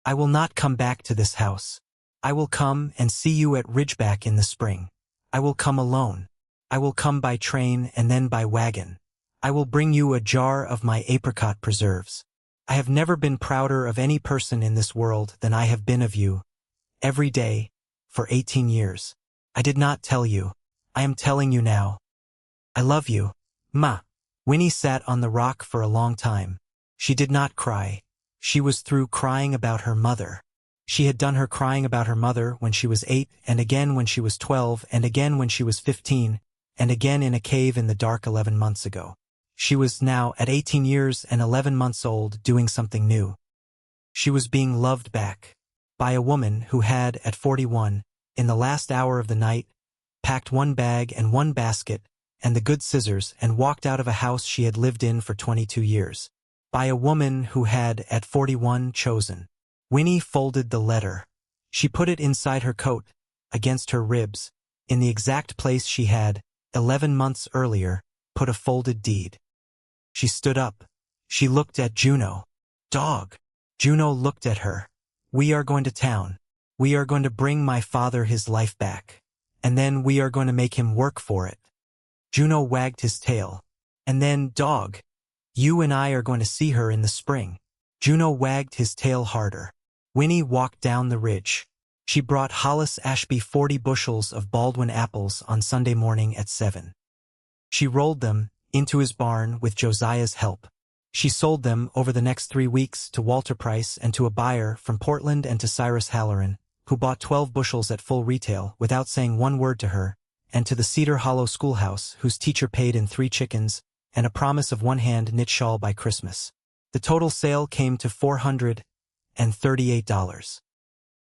Speaker 1: I will not come back to this house. I will come and see you at Ridgeback in the spring. I will come alone. I will come by train and then by wagon. I will bring you a jar of my apricot preserves. I have never been prouder of any person in this world than I have been of you. Every day, for 18 years. I did not tell you. I am telling you now. I love you, Ma. Winnie sat on the rock for a long time. She did not cry. She was through crying about her mother. She had done her crying about her mother when she was 8, and again when she was 12, and again when she was 15, and again in a cave in the dark 11 months ago. She was now at 18 years and 11 months old doing something new. She was being loved back by a woman who had, at 41, in the last hour of the night, packed one bag and one basket and the good scissors and walked out of a house she had lived in for 22 years. By a woman who had, at 41, chosen. Winnie folded the letter. She put it inside her coat, against her ribs, in the exact place she had, 11 months earlier, put a folded deed. She stood up. She looked at Juno. Dog. Juno looked at her. We are going to town. We are going to bring my father his life back. And then we are going to make him work for it. Juno wagged his tail. And then, dog. You and I are going to see her in the spring. Juno wagged his tail harder. Winnie walked down the ridge. She brought Hollis Ashby 40 bushels of Baldwin apples on Sunday morning at 7. She rolled them into his barn with Josiah's help. She sold them over the next 3 weeks to Walter Price and to a buyer from Portland and to Cyrus Halloran, who bought 12 bushels at full retail without saying one word to her, and to the Cedar Hollow schoolhouse, whose teacher paid in 3 chickens and a promise of one-hand knit shawl by Christmas. The total sale came to $438.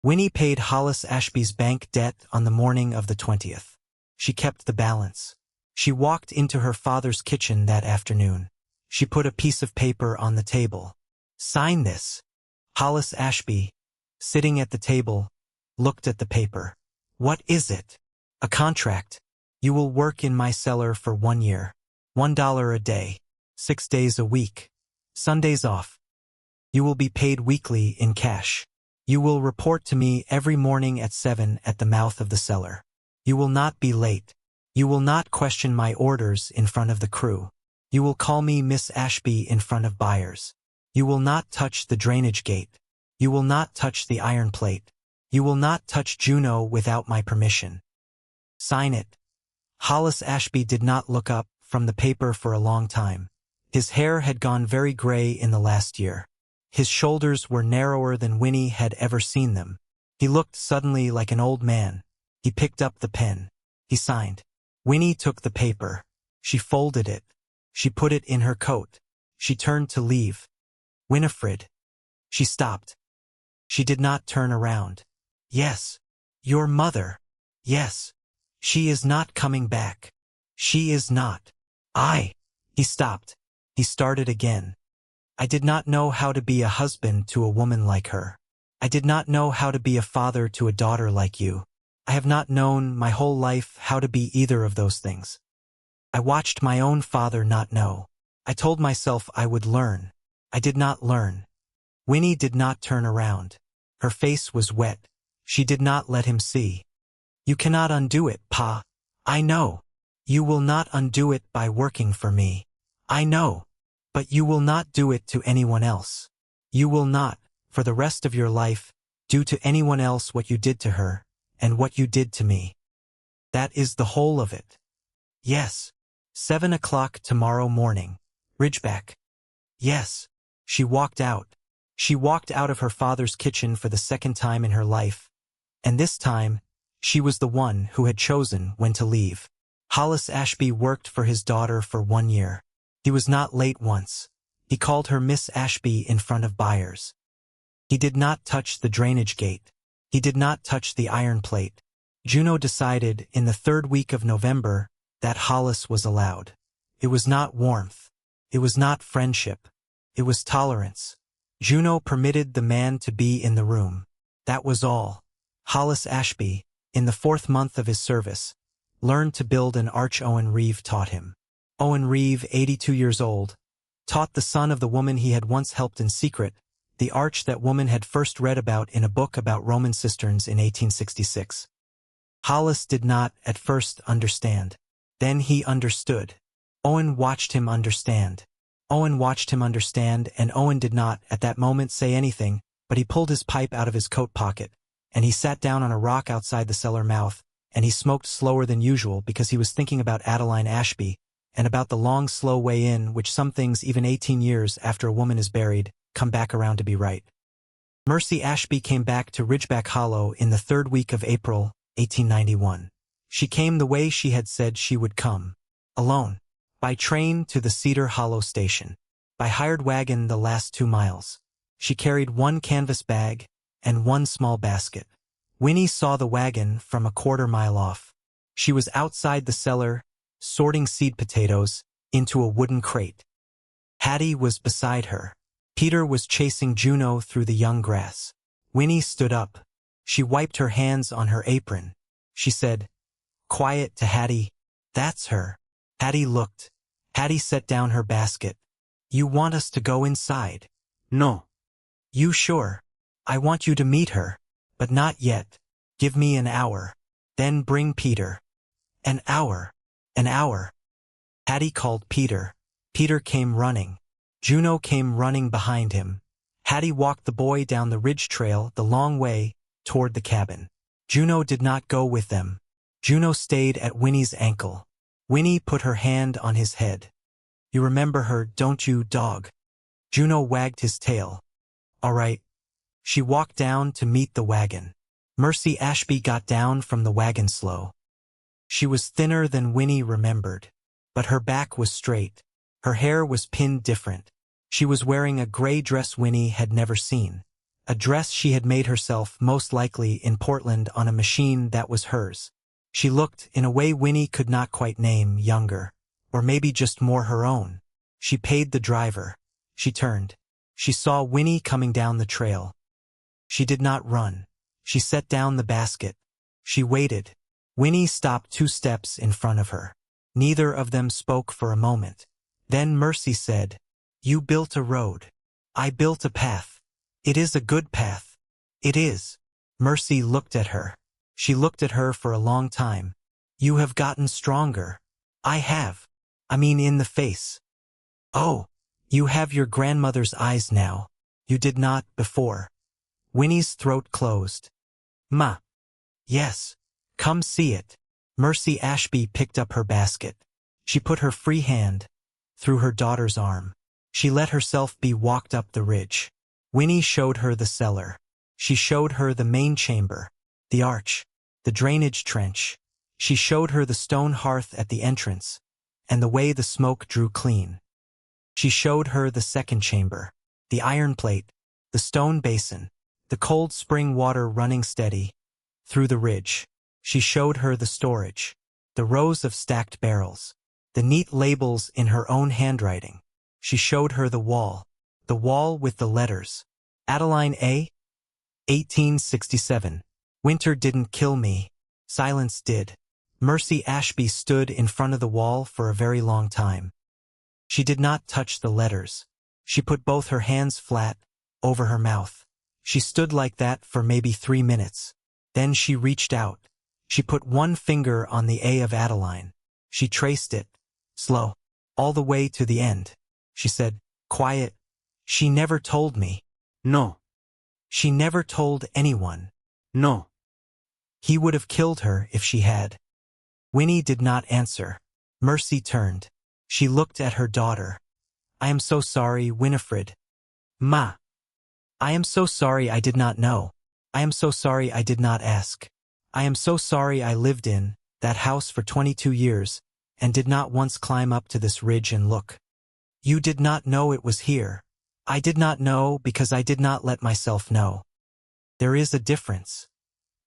Speaker 1: Winnie paid Hollis Ashby's bank debt on the morning of the 20th. She kept the balance. She walked into her father's kitchen that afternoon. She put a piece of paper on the table. Sign this. Hollis Ashby, sitting at the table, looked at the paper. What is it? A contract. You will work in my cellar for 1 year. $1 a day. 6 days a week. Sundays off. You will be paid weekly in cash. You will report to me every morning at 7 at the mouth of the cellar. You will not be late. You will not question my orders in front of the crew. You will call me Miss Ashby in front of buyers. You will not touch the drainage gate. You will not touch the iron plate. You will not touch Juno without my permission. Sign it. Hollis Ashby did not look up from the paper for a long time. His hair had gone very gray in the last year. His shoulders were narrower than Winnie had ever seen them. He looked suddenly like an old man. He picked up the pen. He signed. Winnie took the paper. She folded it. She put it in her coat. She turned to leave. Winifred. She stopped. She did not turn around. Yes. Your mother. Yes. She is not coming back. She is not. He stopped. He started again. I did not know how to be a husband to a woman like her. I did not know how to be a father to a daughter like you. I have not known my whole life how to be either of those things. I watched my own father not know. I told myself I would learn. I did not learn. Winnie did not turn around. Her face was wet. She did not let him see. You cannot undo it, Pa. I know. You will not undo it by working for me. I know. But you will not do it to anyone else. You will not, for the rest of your life, do to anyone else what you did to her, and what you did to me. That is the whole of it. Yes. 7 o'clock tomorrow morning. Ridgeback. Yes. She walked out. She walked out of her father's kitchen for the second time in her life, and this time, she was the one who had chosen when to leave. Hollis Ashby worked for his daughter for 1 year. He was not late once. He called her Miss Ashby in front of buyers. He did not touch the drainage gate. He did not touch the iron plate. Juno decided in the 3rd week of November that Hollis was allowed. It was not warmth. It was not friendship. It was tolerance. Juno permitted the man to be in the room. That was all. Hollis Ashby, in the 4th month of his service, learned to build an arch Owen Reeve taught him. Owen Reeve, 82 years old, taught the son of the woman he had once helped in secret, the arch that woman had first read about in a book about Roman cisterns in 1866. Hollis did not, at first, understand. Then he understood. Owen watched him understand. Owen watched him understand, and Owen did not, at that moment, say anything, but he pulled his pipe out of his coat pocket, and he sat down on a rock outside the cellar mouth, and he smoked slower than usual because he was thinking about Adeline Ashby, and about the long, slow way in which some things, even 18 years after a woman is buried, come back around to be right. Mercy Ashby came back to Ridgeback Hollow in the 3rd week of April, 1891. She came the way she had said she would come. Alone. By train to the Cedar Hollow station. By hired wagon the last 2 miles. She carried 1 canvas bag and 1 small basket. Winnie saw the wagon from a 1/4 mile off. She was outside the cellar, sorting seed potatoes into a wooden crate. Hattie was beside her. Peter was chasing Juno through the young grass. Winnie stood up. She wiped her hands on her apron. She said, "Quiet," to Hattie. "That's her." Hattie looked. Hattie set down her basket. "You want us to go inside?"
Speaker 2: No.
Speaker 1: "You sure? I want you to meet her. But not yet. Give me an hour. Then bring Peter." "An hour. An hour." Hattie called Peter. Peter came running. Juno came running behind him. Hattie walked the boy down the ridge trail the long way toward the cabin. Juno did not go with them. Juno stayed at Winnie's ankle. Winnie put her hand on his head. "You remember her, don't you, dog?" Juno wagged his tail. "All right." She walked down to meet the wagon. Mercy Ashby got down from the wagon slow. She was thinner than Winnie remembered, but her back was straight. Her hair was pinned different. She was wearing a gray dress Winnie had never seen. A dress she had made herself, most likely in Portland, on a machine that was hers. She looked, in a way Winnie could not quite name, younger. Or maybe just more her own. She paid the driver. She turned. She saw Winnie coming down the trail. She did not run. She set down the basket. She waited. Winnie stopped 2 steps in front of her. Neither of them spoke for a moment. Then Mercy said, "You built a road. I built a path. It is a good path. It is." Mercy looked at her. She looked at her for a long time. "You have gotten stronger." "I have. I mean in the face." "Oh, you have your grandmother's eyes now. You did not before." Winnie's throat closed. "Ma." "Yes. Come see it." Mercy Ashby picked up her basket. She put her free hand through her daughter's arm. She let herself be walked up the ridge. Winnie showed her the cellar. She showed her the main chamber, the arch, the drainage trench. She showed her the stone hearth at the entrance, and the way the smoke drew clean. She showed her the second chamber, the iron plate, the stone basin, the cold spring water running steady through the ridge. She showed her the storage, the rows of stacked barrels, the neat labels in her own handwriting. She showed her the wall with the letters. Adeline A. 1867. Winter didn't kill me. Silence did. Mercy Ashby stood in front of the wall for a very long time. She did not touch the letters. She put both her hands flat over her mouth. She stood like that for maybe 3 minutes. Then she reached out. She put 1 finger on the A of Adeline. She traced it, slow, all the way to the end. She said, "Quiet." "She never told me."
Speaker 2: No.
Speaker 1: "She never told anyone."
Speaker 2: No.
Speaker 1: "He would have killed her if she had." Winnie did not answer. Mercy turned. She looked at her daughter. "I am so sorry, Winifred." "Ma." "I am so sorry I did not know. I am so sorry I did not ask. I am so sorry I lived in that house for 22 years and did not once climb up to this ridge and look. You did not know it was here. I did not know because I did not let myself know. There is a difference."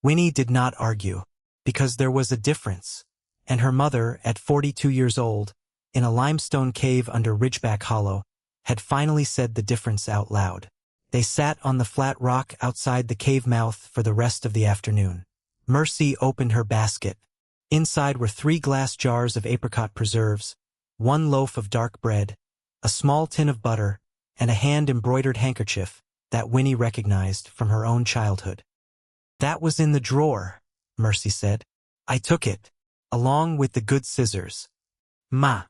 Speaker 1: Winnie did not argue, because there was a difference, and her mother, at 42 years old, in a limestone cave under Ridgeback Hollow, had finally said the difference out loud. They sat on the flat rock outside the cave mouth for the rest of the afternoon. Mercy opened her basket. Inside were 3 glass jars of apricot preserves, 1 loaf of dark bread, a small tin of butter, and a hand-embroidered handkerchief that Winnie recognized from her own childhood. "That was in the drawer," Mercy said. "I took it, along with the good scissors." "Ma."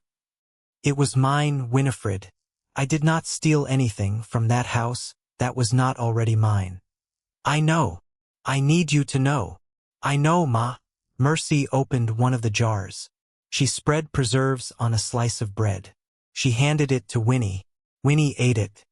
Speaker 1: "It was mine, Winifred. I did not steal anything from that house that was not already mine." "I know. I need you to know." "I know, Ma." Mercy opened one of the jars. She spread preserves on a slice of bread. She handed it to Winnie. Winnie ate it.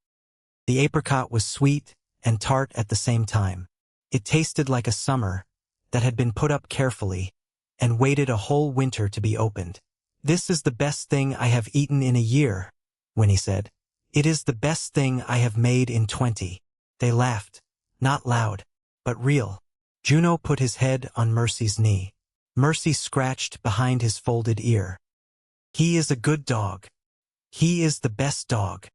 Speaker 1: The apricot was sweet and tart at the same time. It tasted like a summer that had been put up carefully and waited a whole winter to be opened. "This is the best thing I have eaten in a year," Winnie said. "It is the best thing I have made in 20. They laughed, not loud, but real. Juno put his head on Mercy's knee. Mercy scratched behind his folded ear. "He is a good dog. He is the best dog.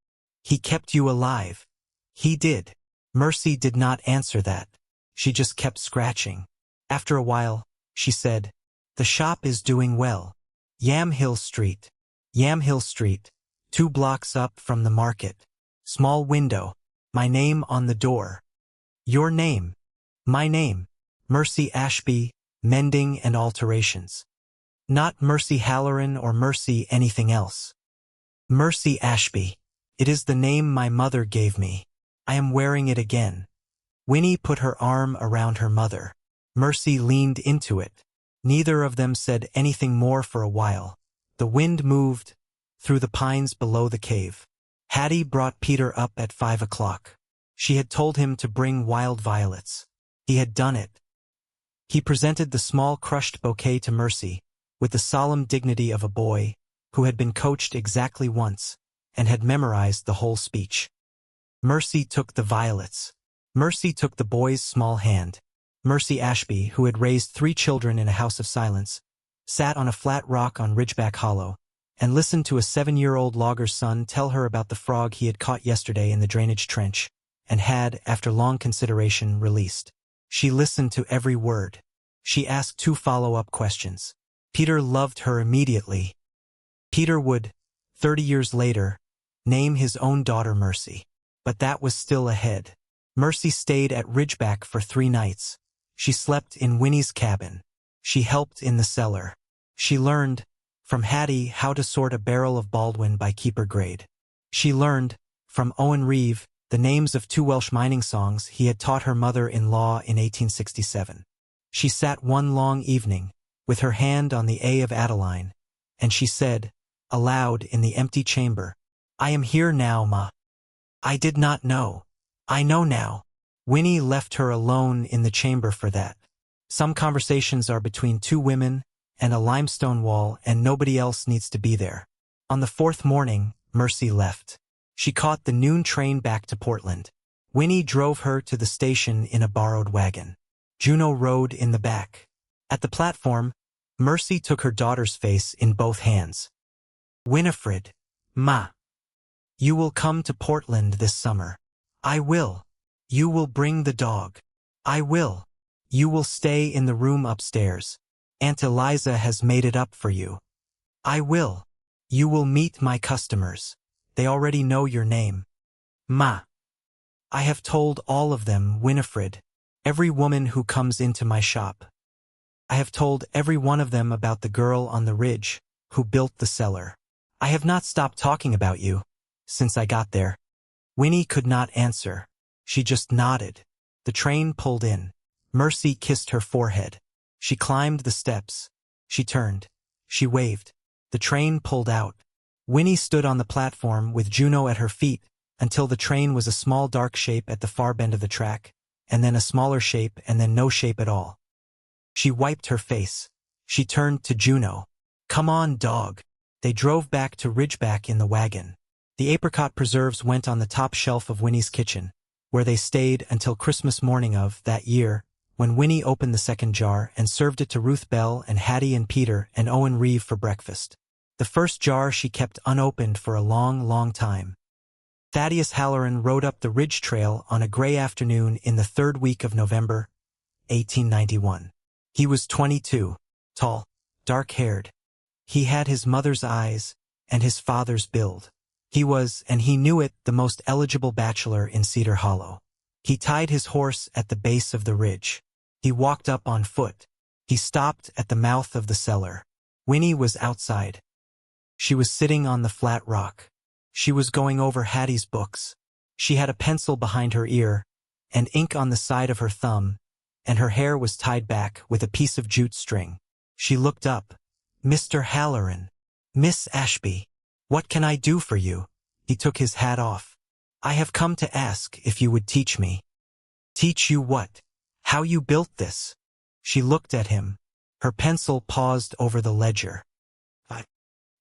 Speaker 1: He kept you alive. He did." Mercy did not answer that. She just kept scratching. After a while, she said, "The shop is doing well. Yamhill Street. Yamhill Street, 2 blocks up from the market. Small window. My name on the door." "Your name?" "My name. Mercy Ashby, Mending and Alterations. Not Mercy Halloran or Mercy anything else. Mercy Ashby. It is the name my mother gave me. I am wearing it again." Winnie put her arm around her mother. Mercy leaned into it. Neither of them said anything more for a while. The wind moved through the pines below the cave. Hattie brought Peter up at 5 o'clock. She had told him to bring wild violets. He had done it. He presented the small crushed bouquet to Mercy, with the solemn dignity of a boy who had been coached exactly once and had memorized the whole speech. Mercy took the violets. Mercy took the boy's small hand. Mercy Ashby, who had raised 3 children in a house of silence, sat on a flat rock on Ridgeback Hollow and listened to a 7-year-old logger's son tell her about the frog he had caught yesterday in the drainage trench and had, after long consideration, released. She listened to every word. She asked 2 follow-up questions. Peter loved her immediately. Peter would, 30 years later, name his own daughter Mercy. But that was still ahead. Mercy stayed at Ridgeback for 3 nights. She slept in Winnie's cabin. She helped in the cellar. She learned, from Hattie, how to sort a barrel of Baldwin by keeper grade. She learned, from Owen Reeve, the names of 2 Welsh mining songs he had taught her mother-in-law in 1867. She sat one long evening, with her hand on the A of Adeline, and she said, aloud in the empty chamber, "I am here now, Ma. I did not know. I know now." Winnie left her alone in the chamber for that. Some conversations are between 2 women and a limestone wall, and nobody else needs to be there. On the 4th morning, Mercy left. She caught the noon train back to Portland. Winnie drove her to the station in a borrowed wagon. Juno rode in the back. At the platform, Mercy took her daughter's face in both hands. "Winifred, Ma. You will come to Portland this summer. I will. You will bring the dog. I will. You will stay in the room upstairs. Aunt Eliza has made it up for you. I will. You will meet my customers. They already know your name. Ma. I have told all of them, Winifred, every woman who comes into my shop. I have told every one of them about the girl on the ridge who built the cellar. I have not stopped talking about you since I got there." Winnie could not answer. She just nodded. The train pulled in. Mercy kissed her forehead. She climbed the steps. She turned. She waved. The train pulled out. Winnie stood on the platform with Juno at her feet until the train was a small dark shape at the far bend of the track, and then a smaller shape and then no shape at all. She wiped her face. She turned to Juno. "Come on, dog." They drove back to Ridgeback in the wagon. The apricot preserves went on the top shelf of Winnie's kitchen, where they stayed until Christmas morning of that year, when Winnie opened the 2nd jar and served it to Ruth Bell and Hattie and Peter and Owen Reeve for breakfast. The 1st jar she kept unopened for a long, long time. Thaddeus Halloran rode up the ridge trail on a gray afternoon in the third week of November, 1891. He was 22, tall, dark-haired. He had his mother's eyes and his father's build. He was, and he knew it, the most eligible bachelor in Cedar Hollow. He tied his horse at the base of the ridge. He walked up on foot. He stopped at the mouth of the cellar. Winnie was outside. She was sitting on the flat rock. She was going over Hattie's books. She had a pencil behind her ear, and ink on the side of her thumb, and her hair was tied back with a piece of jute string. She looked up. "Mr. Halloran. Miss Ashby. What can I do for you?" He took his hat off. "I have come to ask if you would teach me." "Teach you what? How you built this?" She looked at him. Her pencil paused over the ledger.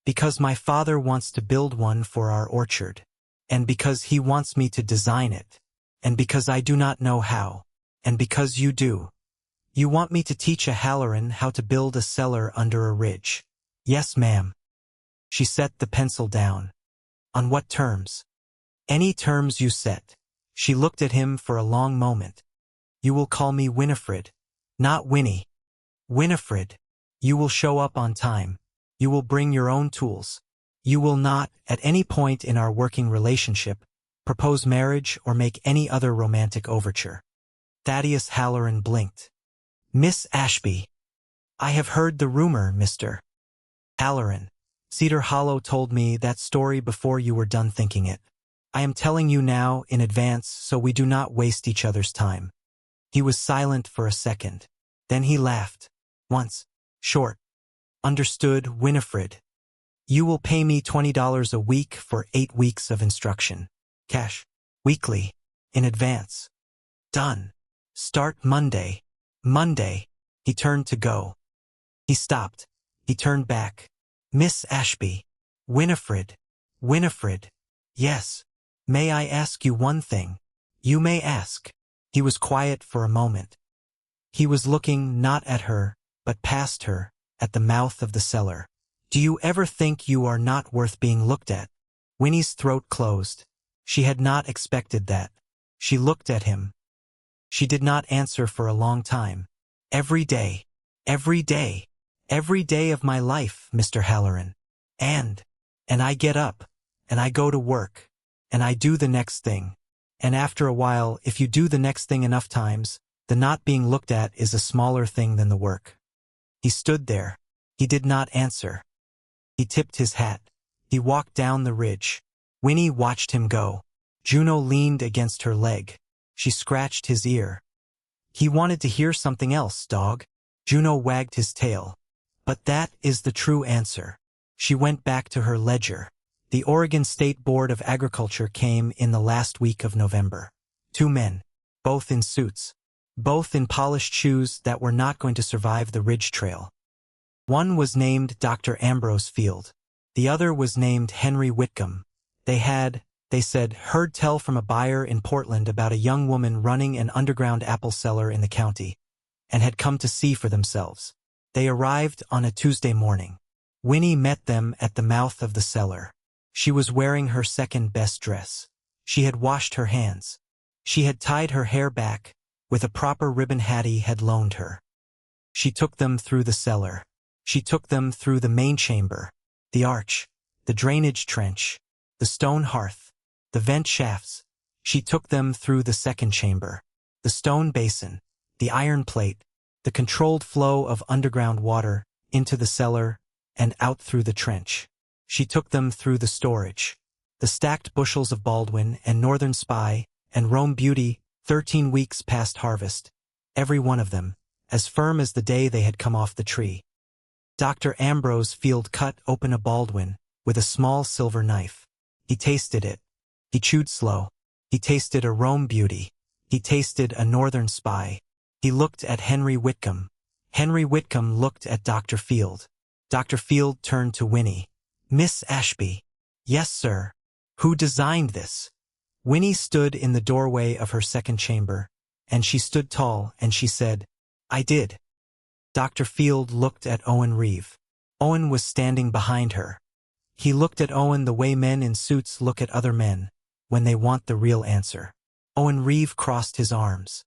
Speaker 1: "Because my father wants to build one for our orchard, and because he wants me to design it, and because I do not know how, and because you do. You want me to teach a Halloran how to build a cellar under a ridge." "Yes, ma'am." She set the pencil down. "On what terms?" "Any terms you set." She looked at him for a long moment. "You will call me Winifred, not Winnie." "Winifred. You will show up on time. You will bring your own tools. You will not, at any point in our working relationship, propose marriage or make any other romantic overture." Thaddeus Halloran blinked. "Miss Ashby." "I have heard the rumor, Mr. Halloran. Cedar Hollow told me that story before you were done thinking it. I am telling you now in advance so we do not waste each other's time." He was silent for a second. Then he laughed. Once. Short. "Understood, Winifred. You will pay me $20 a week for 8 weeks of instruction. Cash. Weekly. In advance." "Done. Start Monday." "Monday." He turned to go. He stopped. He turned back. "Miss Ashby." "Winifred." "Winifred." "Yes. May I ask you one thing?" "You may ask." He was quiet for a moment. He was looking not at her, but past her, at the mouth of the cellar. "Do you ever think you are not worth being looked at?" Winnie's throat closed. She had not expected that. She looked at him. She did not answer for a long time. "Every day. Every day. Every day of my life, Mr. Halloran. And I get up, and I go to work, and I do the next thing. And after a while, if you do the next thing enough times, the not being looked at is a smaller thing than the work." He stood there. He did not answer. He tipped his hat. He walked down the ridge. Winnie watched him go. Juno leaned against her leg. She scratched his ear. "He wanted to hear something else, dog." Juno wagged his tail. "But that is the true answer." She went back to her ledger. The Oregon State Board of Agriculture came in the last week of November. 2 men, both in suits, both in polished shoes that were not going to survive the ridge trail. One was named Dr. Ambrose Field. The other was named Henry Whitcomb. They had, they said, heard tell from a buyer in Portland about a young woman running an underground apple cellar in the county, and had come to see for themselves. They arrived on a Tuesday morning. Winnie met them at the mouth of the cellar. She was wearing her second-best dress. She had washed her hands. She had tied her hair back with a proper ribbon Hattie had loaned her. She took them through the cellar. She took them through the main chamber, the arch, the drainage trench, the stone hearth, the vent shafts. She took them through the second chamber, the stone basin, the iron plate, the controlled flow of underground water into the cellar and out through the trench. She took them through the storage, the stacked bushels of Baldwin and Northern Spy and Rome Beauty, 13 weeks past harvest, every one of them, as firm as the day they had come off the tree. Dr. Ambrose Field cut open a Baldwin with a small silver knife. He tasted it. He chewed slow. He tasted a Rome Beauty. He tasted a Northern Spy. He looked at Henry Whitcomb. Henry Whitcomb looked at Dr. Field. Dr. Field turned to Winnie. "Miss Ashby." "Yes, sir." "Who designed this?" Winnie stood in the doorway of her second chamber, and she stood tall, and she said, "I did." Dr. Field looked at Owen Reeve. Owen was standing behind her. He looked at Owen the way men in suits look at other men, when they want the real answer. Owen Reeve crossed his arms.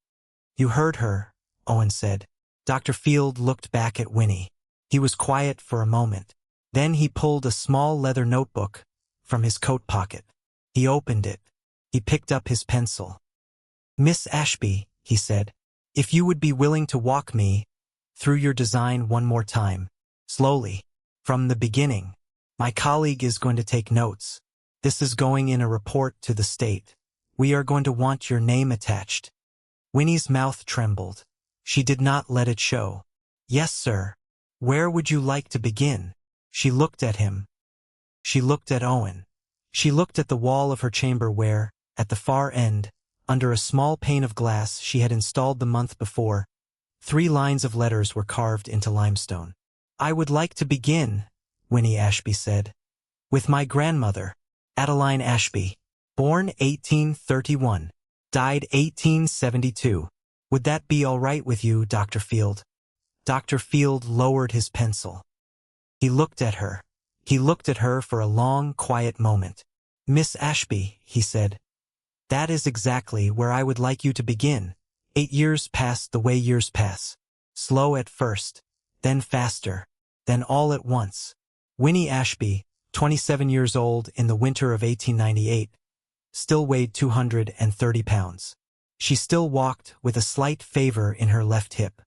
Speaker 1: You heard her, Owen said. Dr. Field looked back at Winnie. He was quiet for a moment. Then he pulled a small leather notebook from his coat pocket. He opened it. He picked up his pencil. Miss Ashby, he said, if you would be willing to walk me through your design one more time, slowly, from the beginning. My colleague is going to take notes. This is going in a report to the state. We are going to want your name attached. Winnie's mouth trembled. She did not let it show. Yes, sir. Where would you like to begin? She looked at him. She looked at Owen. She looked at the wall of her chamber where, at the far end, under a small pane of glass she had installed the month before, 3 lines of letters were carved into limestone. I would like to begin, Winnie Ashby said, with my grandmother, Adeline Ashby, born 1831, died 1872. Would that be all right with you, Dr. Field? Dr. Field lowered his pencil. He looked at her. He looked at her for a long, quiet moment. Miss Ashby, he said, that is exactly where I would like you to begin. 8 years passed the way years pass. Slow at first, then faster, then all at once. Winnie Ashby, 27 years old in the winter of 1898, still weighed 230 pounds. She still walked with a slight favor in her left hip.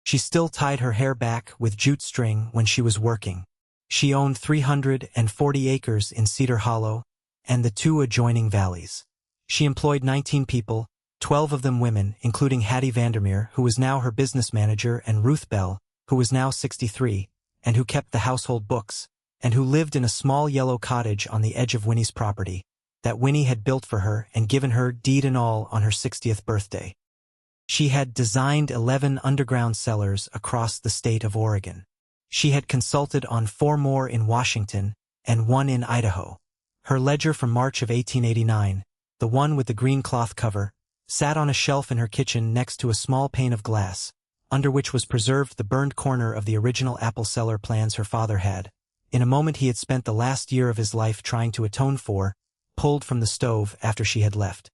Speaker 1: She still tied her hair back with jute string when she was working. She owned 340 acres in Cedar Hollow and the 2 adjoining valleys. She employed 19 people, 12 of them women, including Hattie Vandermeer, who was now her business manager, and Ruth Bell, who was now 63, and who kept the household books, and who lived in a small yellow cottage on the edge of Winnie's property, that Winnie had built for her and given her deed and all on her 60th birthday. She had designed 11 underground cellars across the state of Oregon. She had consulted on 4 more in Washington and 1 in Idaho. Her ledger from March of 1889, the one with the green cloth cover, sat on a shelf in her kitchen next to a small pane of glass, under which was preserved the burned corner of the original apple cellar plans her father had, in a moment he had spent the last year of his life trying to atone for, pulled from the stove after she had left.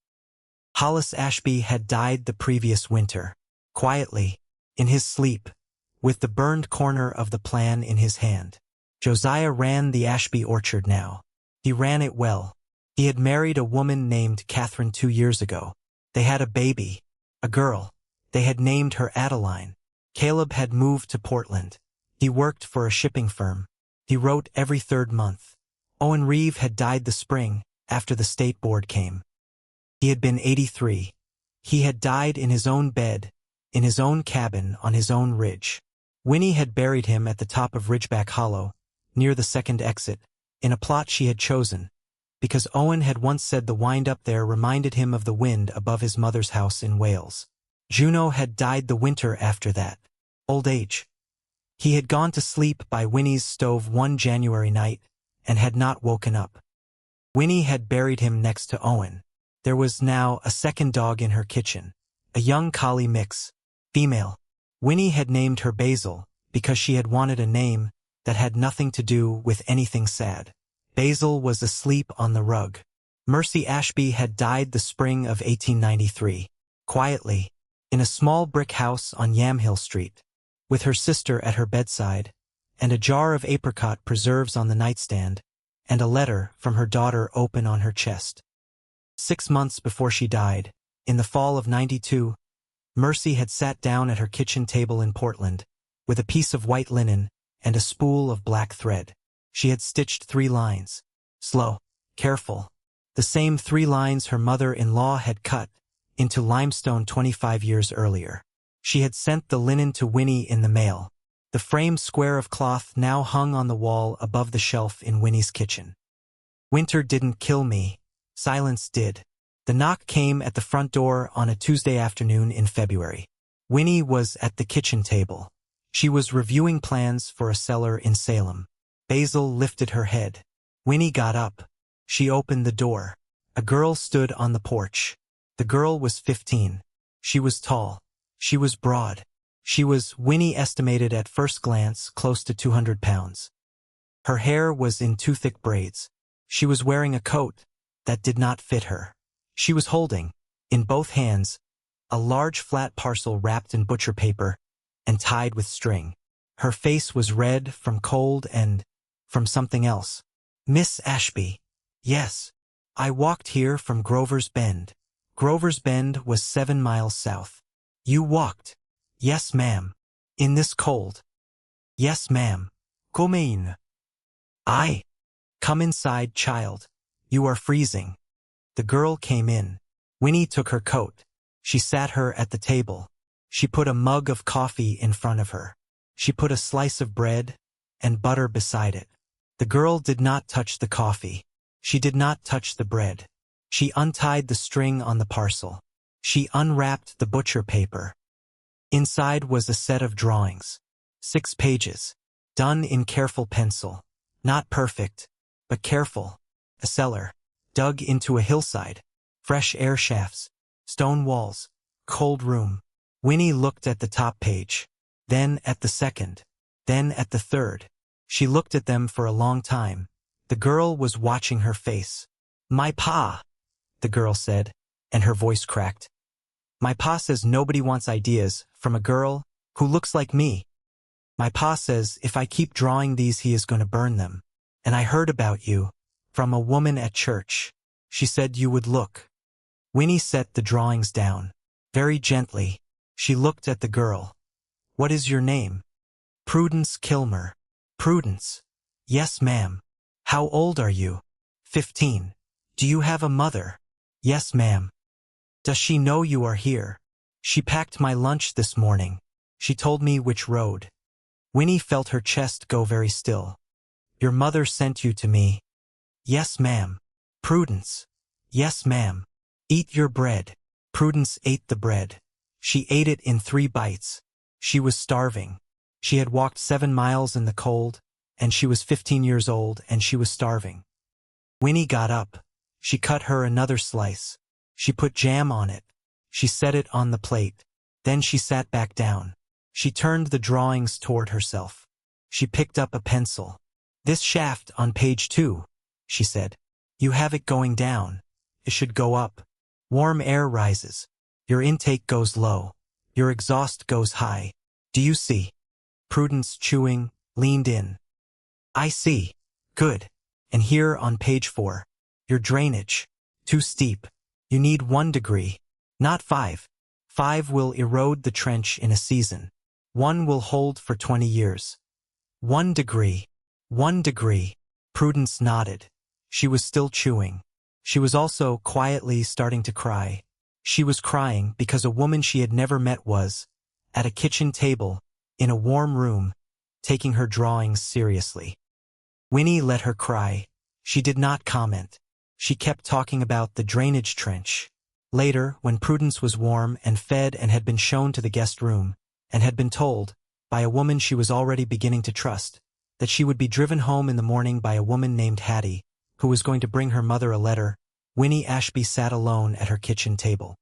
Speaker 1: Hollis Ashby had died the previous winter, quietly, in his sleep, with the burned corner of the plan in his hand. Josiah ran the Ashby orchard now. He ran it well. He had married a woman named Catherine 2 years ago. They had a baby, a girl. They had named her Adeline. Caleb had moved to Portland. He worked for a shipping firm. He wrote every 3rd month. Owen Reeve had died the spring, after the state board came. He had been 83. He had died in his own bed, in his own cabin on his own ridge. Winnie had buried him at the top of Ridgeback Hollow, near the 2nd exit, in a plot she had chosen, because Owen had once said the wind up there reminded him of the wind above his mother's house in Wales. Juno had died the winter after that. Old age. He had gone to sleep by Winnie's stove one January night, and had not woken up. Winnie had buried him next to Owen. There was now a 2nd dog in her kitchen, a young collie mix, female. Winnie had named her Basil, because she had wanted a name that had nothing to do with anything sad. Basil was asleep on the rug. Mercy Ashby had died the spring of 1893, quietly, in a small brick house on Yamhill Street, with her sister at her bedside, and a jar of apricot preserves on the nightstand, and a letter from her daughter open on her chest. 6 months before she died, in the fall of '92, Mercy had sat down at her kitchen table in Portland, with a piece of white linen and a spool of black thread. She had stitched 3 lines. Slow, careful. The same 3 lines her mother-in-law had cut into limestone 25 years earlier. She had sent the linen to Winnie in the mail. The framed square of cloth now hung on the wall above the shelf in Winnie's kitchen. Winter didn't kill me. Silence did. The knock came at the front door on a Tuesday afternoon in February. Winnie was at the kitchen table. She was reviewing plans for a cellar in Salem. Basil lifted her head. Winnie got up. She opened the door. A girl stood on the porch. The girl was 15. She was tall. She was broad. She was, Winnie estimated at first glance, close to 200 pounds. Her hair was in 2 thick braids. She was wearing a coat, that did not fit her. She was holding, in both hands, a large flat parcel wrapped in butcher paper and tied with string. Her face was red from cold and from something else. "Miss Ashby." "Yes. I walked here from Grover's Bend." Grover's Bend was 7 miles south. "You walked?" "Yes, ma'am." "In this cold?" "Yes, ma'am." "Come in." "I." "Come inside, child. You are freezing." The girl came in. Winnie took her coat. She sat her at the table. She put a mug of coffee in front of her. She put a slice of bread and butter beside it. The girl did not touch the coffee. She did not touch the bread. She untied the string on the parcel. She unwrapped the butcher paper. Inside was a set of drawings. 6 pages. Done in careful pencil. Not perfect, but careful. A cellar. Dug into a hillside. Fresh air shafts. Stone walls. Cold room. Winnie looked at the top page. Then at the second. Then at the third. She looked at them for a long time. The girl was watching her face. "My pa," the girl said, and her voice cracked. "My pa says nobody wants ideas from a girl who looks like me. My pa says if I keep drawing these he is going to burn them. And I heard about you from a woman at church. She said you would look." Winnie set the drawings down. Very gently, she looked at the girl. "What is your name?" "Prudence Kilmer." "Prudence." "Yes, ma'am." "How old are you?" 15. "Do you have a mother?" "Yes, ma'am." "Does she know you are here?" "She packed my lunch this morning. She told me which road." Winnie felt her chest go very still. "Your mother sent you to me?" "Yes, ma'am." "Prudence." "Yes, ma'am." "Eat your bread." Prudence ate the bread. She ate it in 3 bites. She was starving. She had walked 7 miles in the cold, and she was 15 years old, and she was starving. Winnie got up. She cut her another slice. She put jam on it. She set it on the plate. Then she sat back down. She turned the drawings toward herself. She picked up a pencil. "This shaft on page 2, she said. "You have it going down. It should go up. Warm air rises. Your intake goes low. Your exhaust goes high. Do you see?" Prudence, chewing, leaned in. "I see. Good. And here on page 4. Your drainage. Too steep. You need 1 degree. Not 5. 5 will erode the trench in a season. 1 will hold for 20 years. 1 degree. 1 degree. Prudence nodded. She was still chewing. She was also quietly starting to cry. She was crying because a woman she had never met was, at a kitchen table, in a warm room, taking her drawings seriously. Winnie let her cry. She did not comment. She kept talking about the drainage trench. Later, when Prudence was warm and fed and had been shown to the guest room, and had been told, by a woman she was already beginning to trust, that she would be driven home in the morning by a woman named Hattie, who was going to bring her mother a letter, Winnie Ashby sat alone at her kitchen table.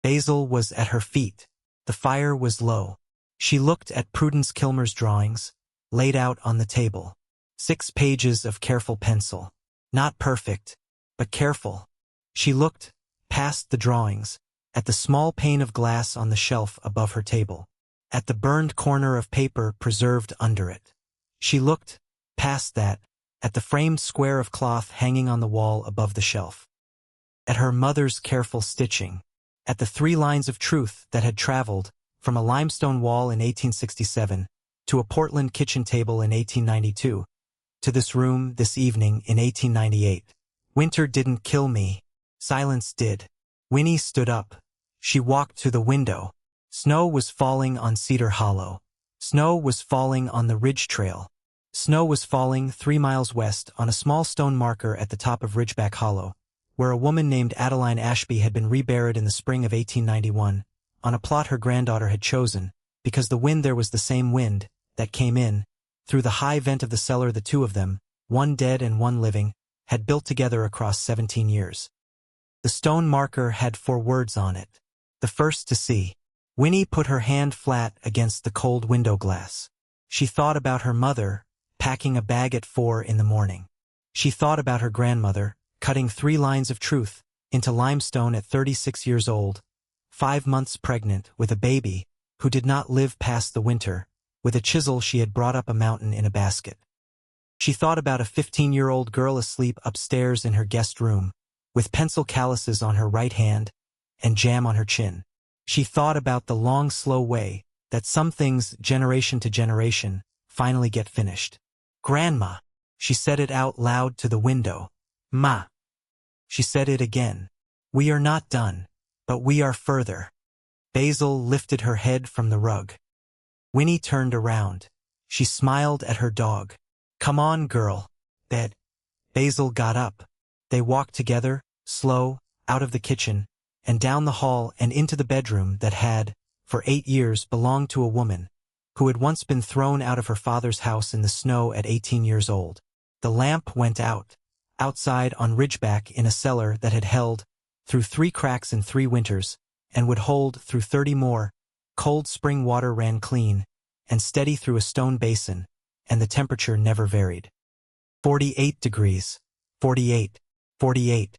Speaker 1: Basil was at her feet. The fire was low. She looked at Prudence Kilmer's drawings, laid out on the table. 6 pages of careful pencil. Not perfect, but careful. She looked, past the drawings, at the small pane of glass on the shelf above her table, at the burned corner of paper preserved under it. She looked, past that, at the framed square of cloth hanging on the wall above the shelf, at her mother's careful stitching, at the 3 lines of truth that had traveled from a limestone wall in 1867 to a Portland kitchen table in 1892, to this room this evening in 1898. Winter didn't kill me. Silence did. Winnie stood up. She walked to the window. Snow was falling on Cedar Hollow. Snow was falling on the Ridge Trail. Snow was falling 3 miles west on a small stone marker at the top of Ridgeback Hollow, where a woman named Adeline Ashby had been reburied in the spring of 1891, on a plot her granddaughter had chosen, because the wind there was the same wind that came in, through the high vent of the cellar the 2 of them, one dead and one living, had built together across 17 years. The stone marker had 4 words on it. The first to see. Winnie put her hand flat against the cold window glass. She thought about her mother, packing a bag at 4 in the morning. She thought about her grandmother, cutting 3 lines of truth into limestone at 36 years old, 5 months pregnant with a baby who did not live past the winter. With a chisel she had brought up a mountain in a basket. She thought about a 15-year-old girl asleep upstairs in her guest room, with pencil calluses on her right hand and jam on her chin. She thought about the long, slow way that some things, generation to generation, finally get finished. "Grandma," she said it out loud to the window. "Ma." She said it again. "We are not done, but we are further." Basil lifted her head from the rug. Winnie turned around. She smiled at her dog. "Come on, girl. Bed." Basil got up. They walked together, slow, out of the kitchen, and down the hall and into the bedroom that had, for 8 years, belonged to a woman who had once been thrown out of her father's house in the snow at 18 years old. The lamp went out, outside on Ridgeback in a cellar that had held through 3 cracks in 3 winters, and would hold through 30 more. Cold spring water ran clean and steady through a stone basin, and the temperature never varied. 48 degrees. 48. 48.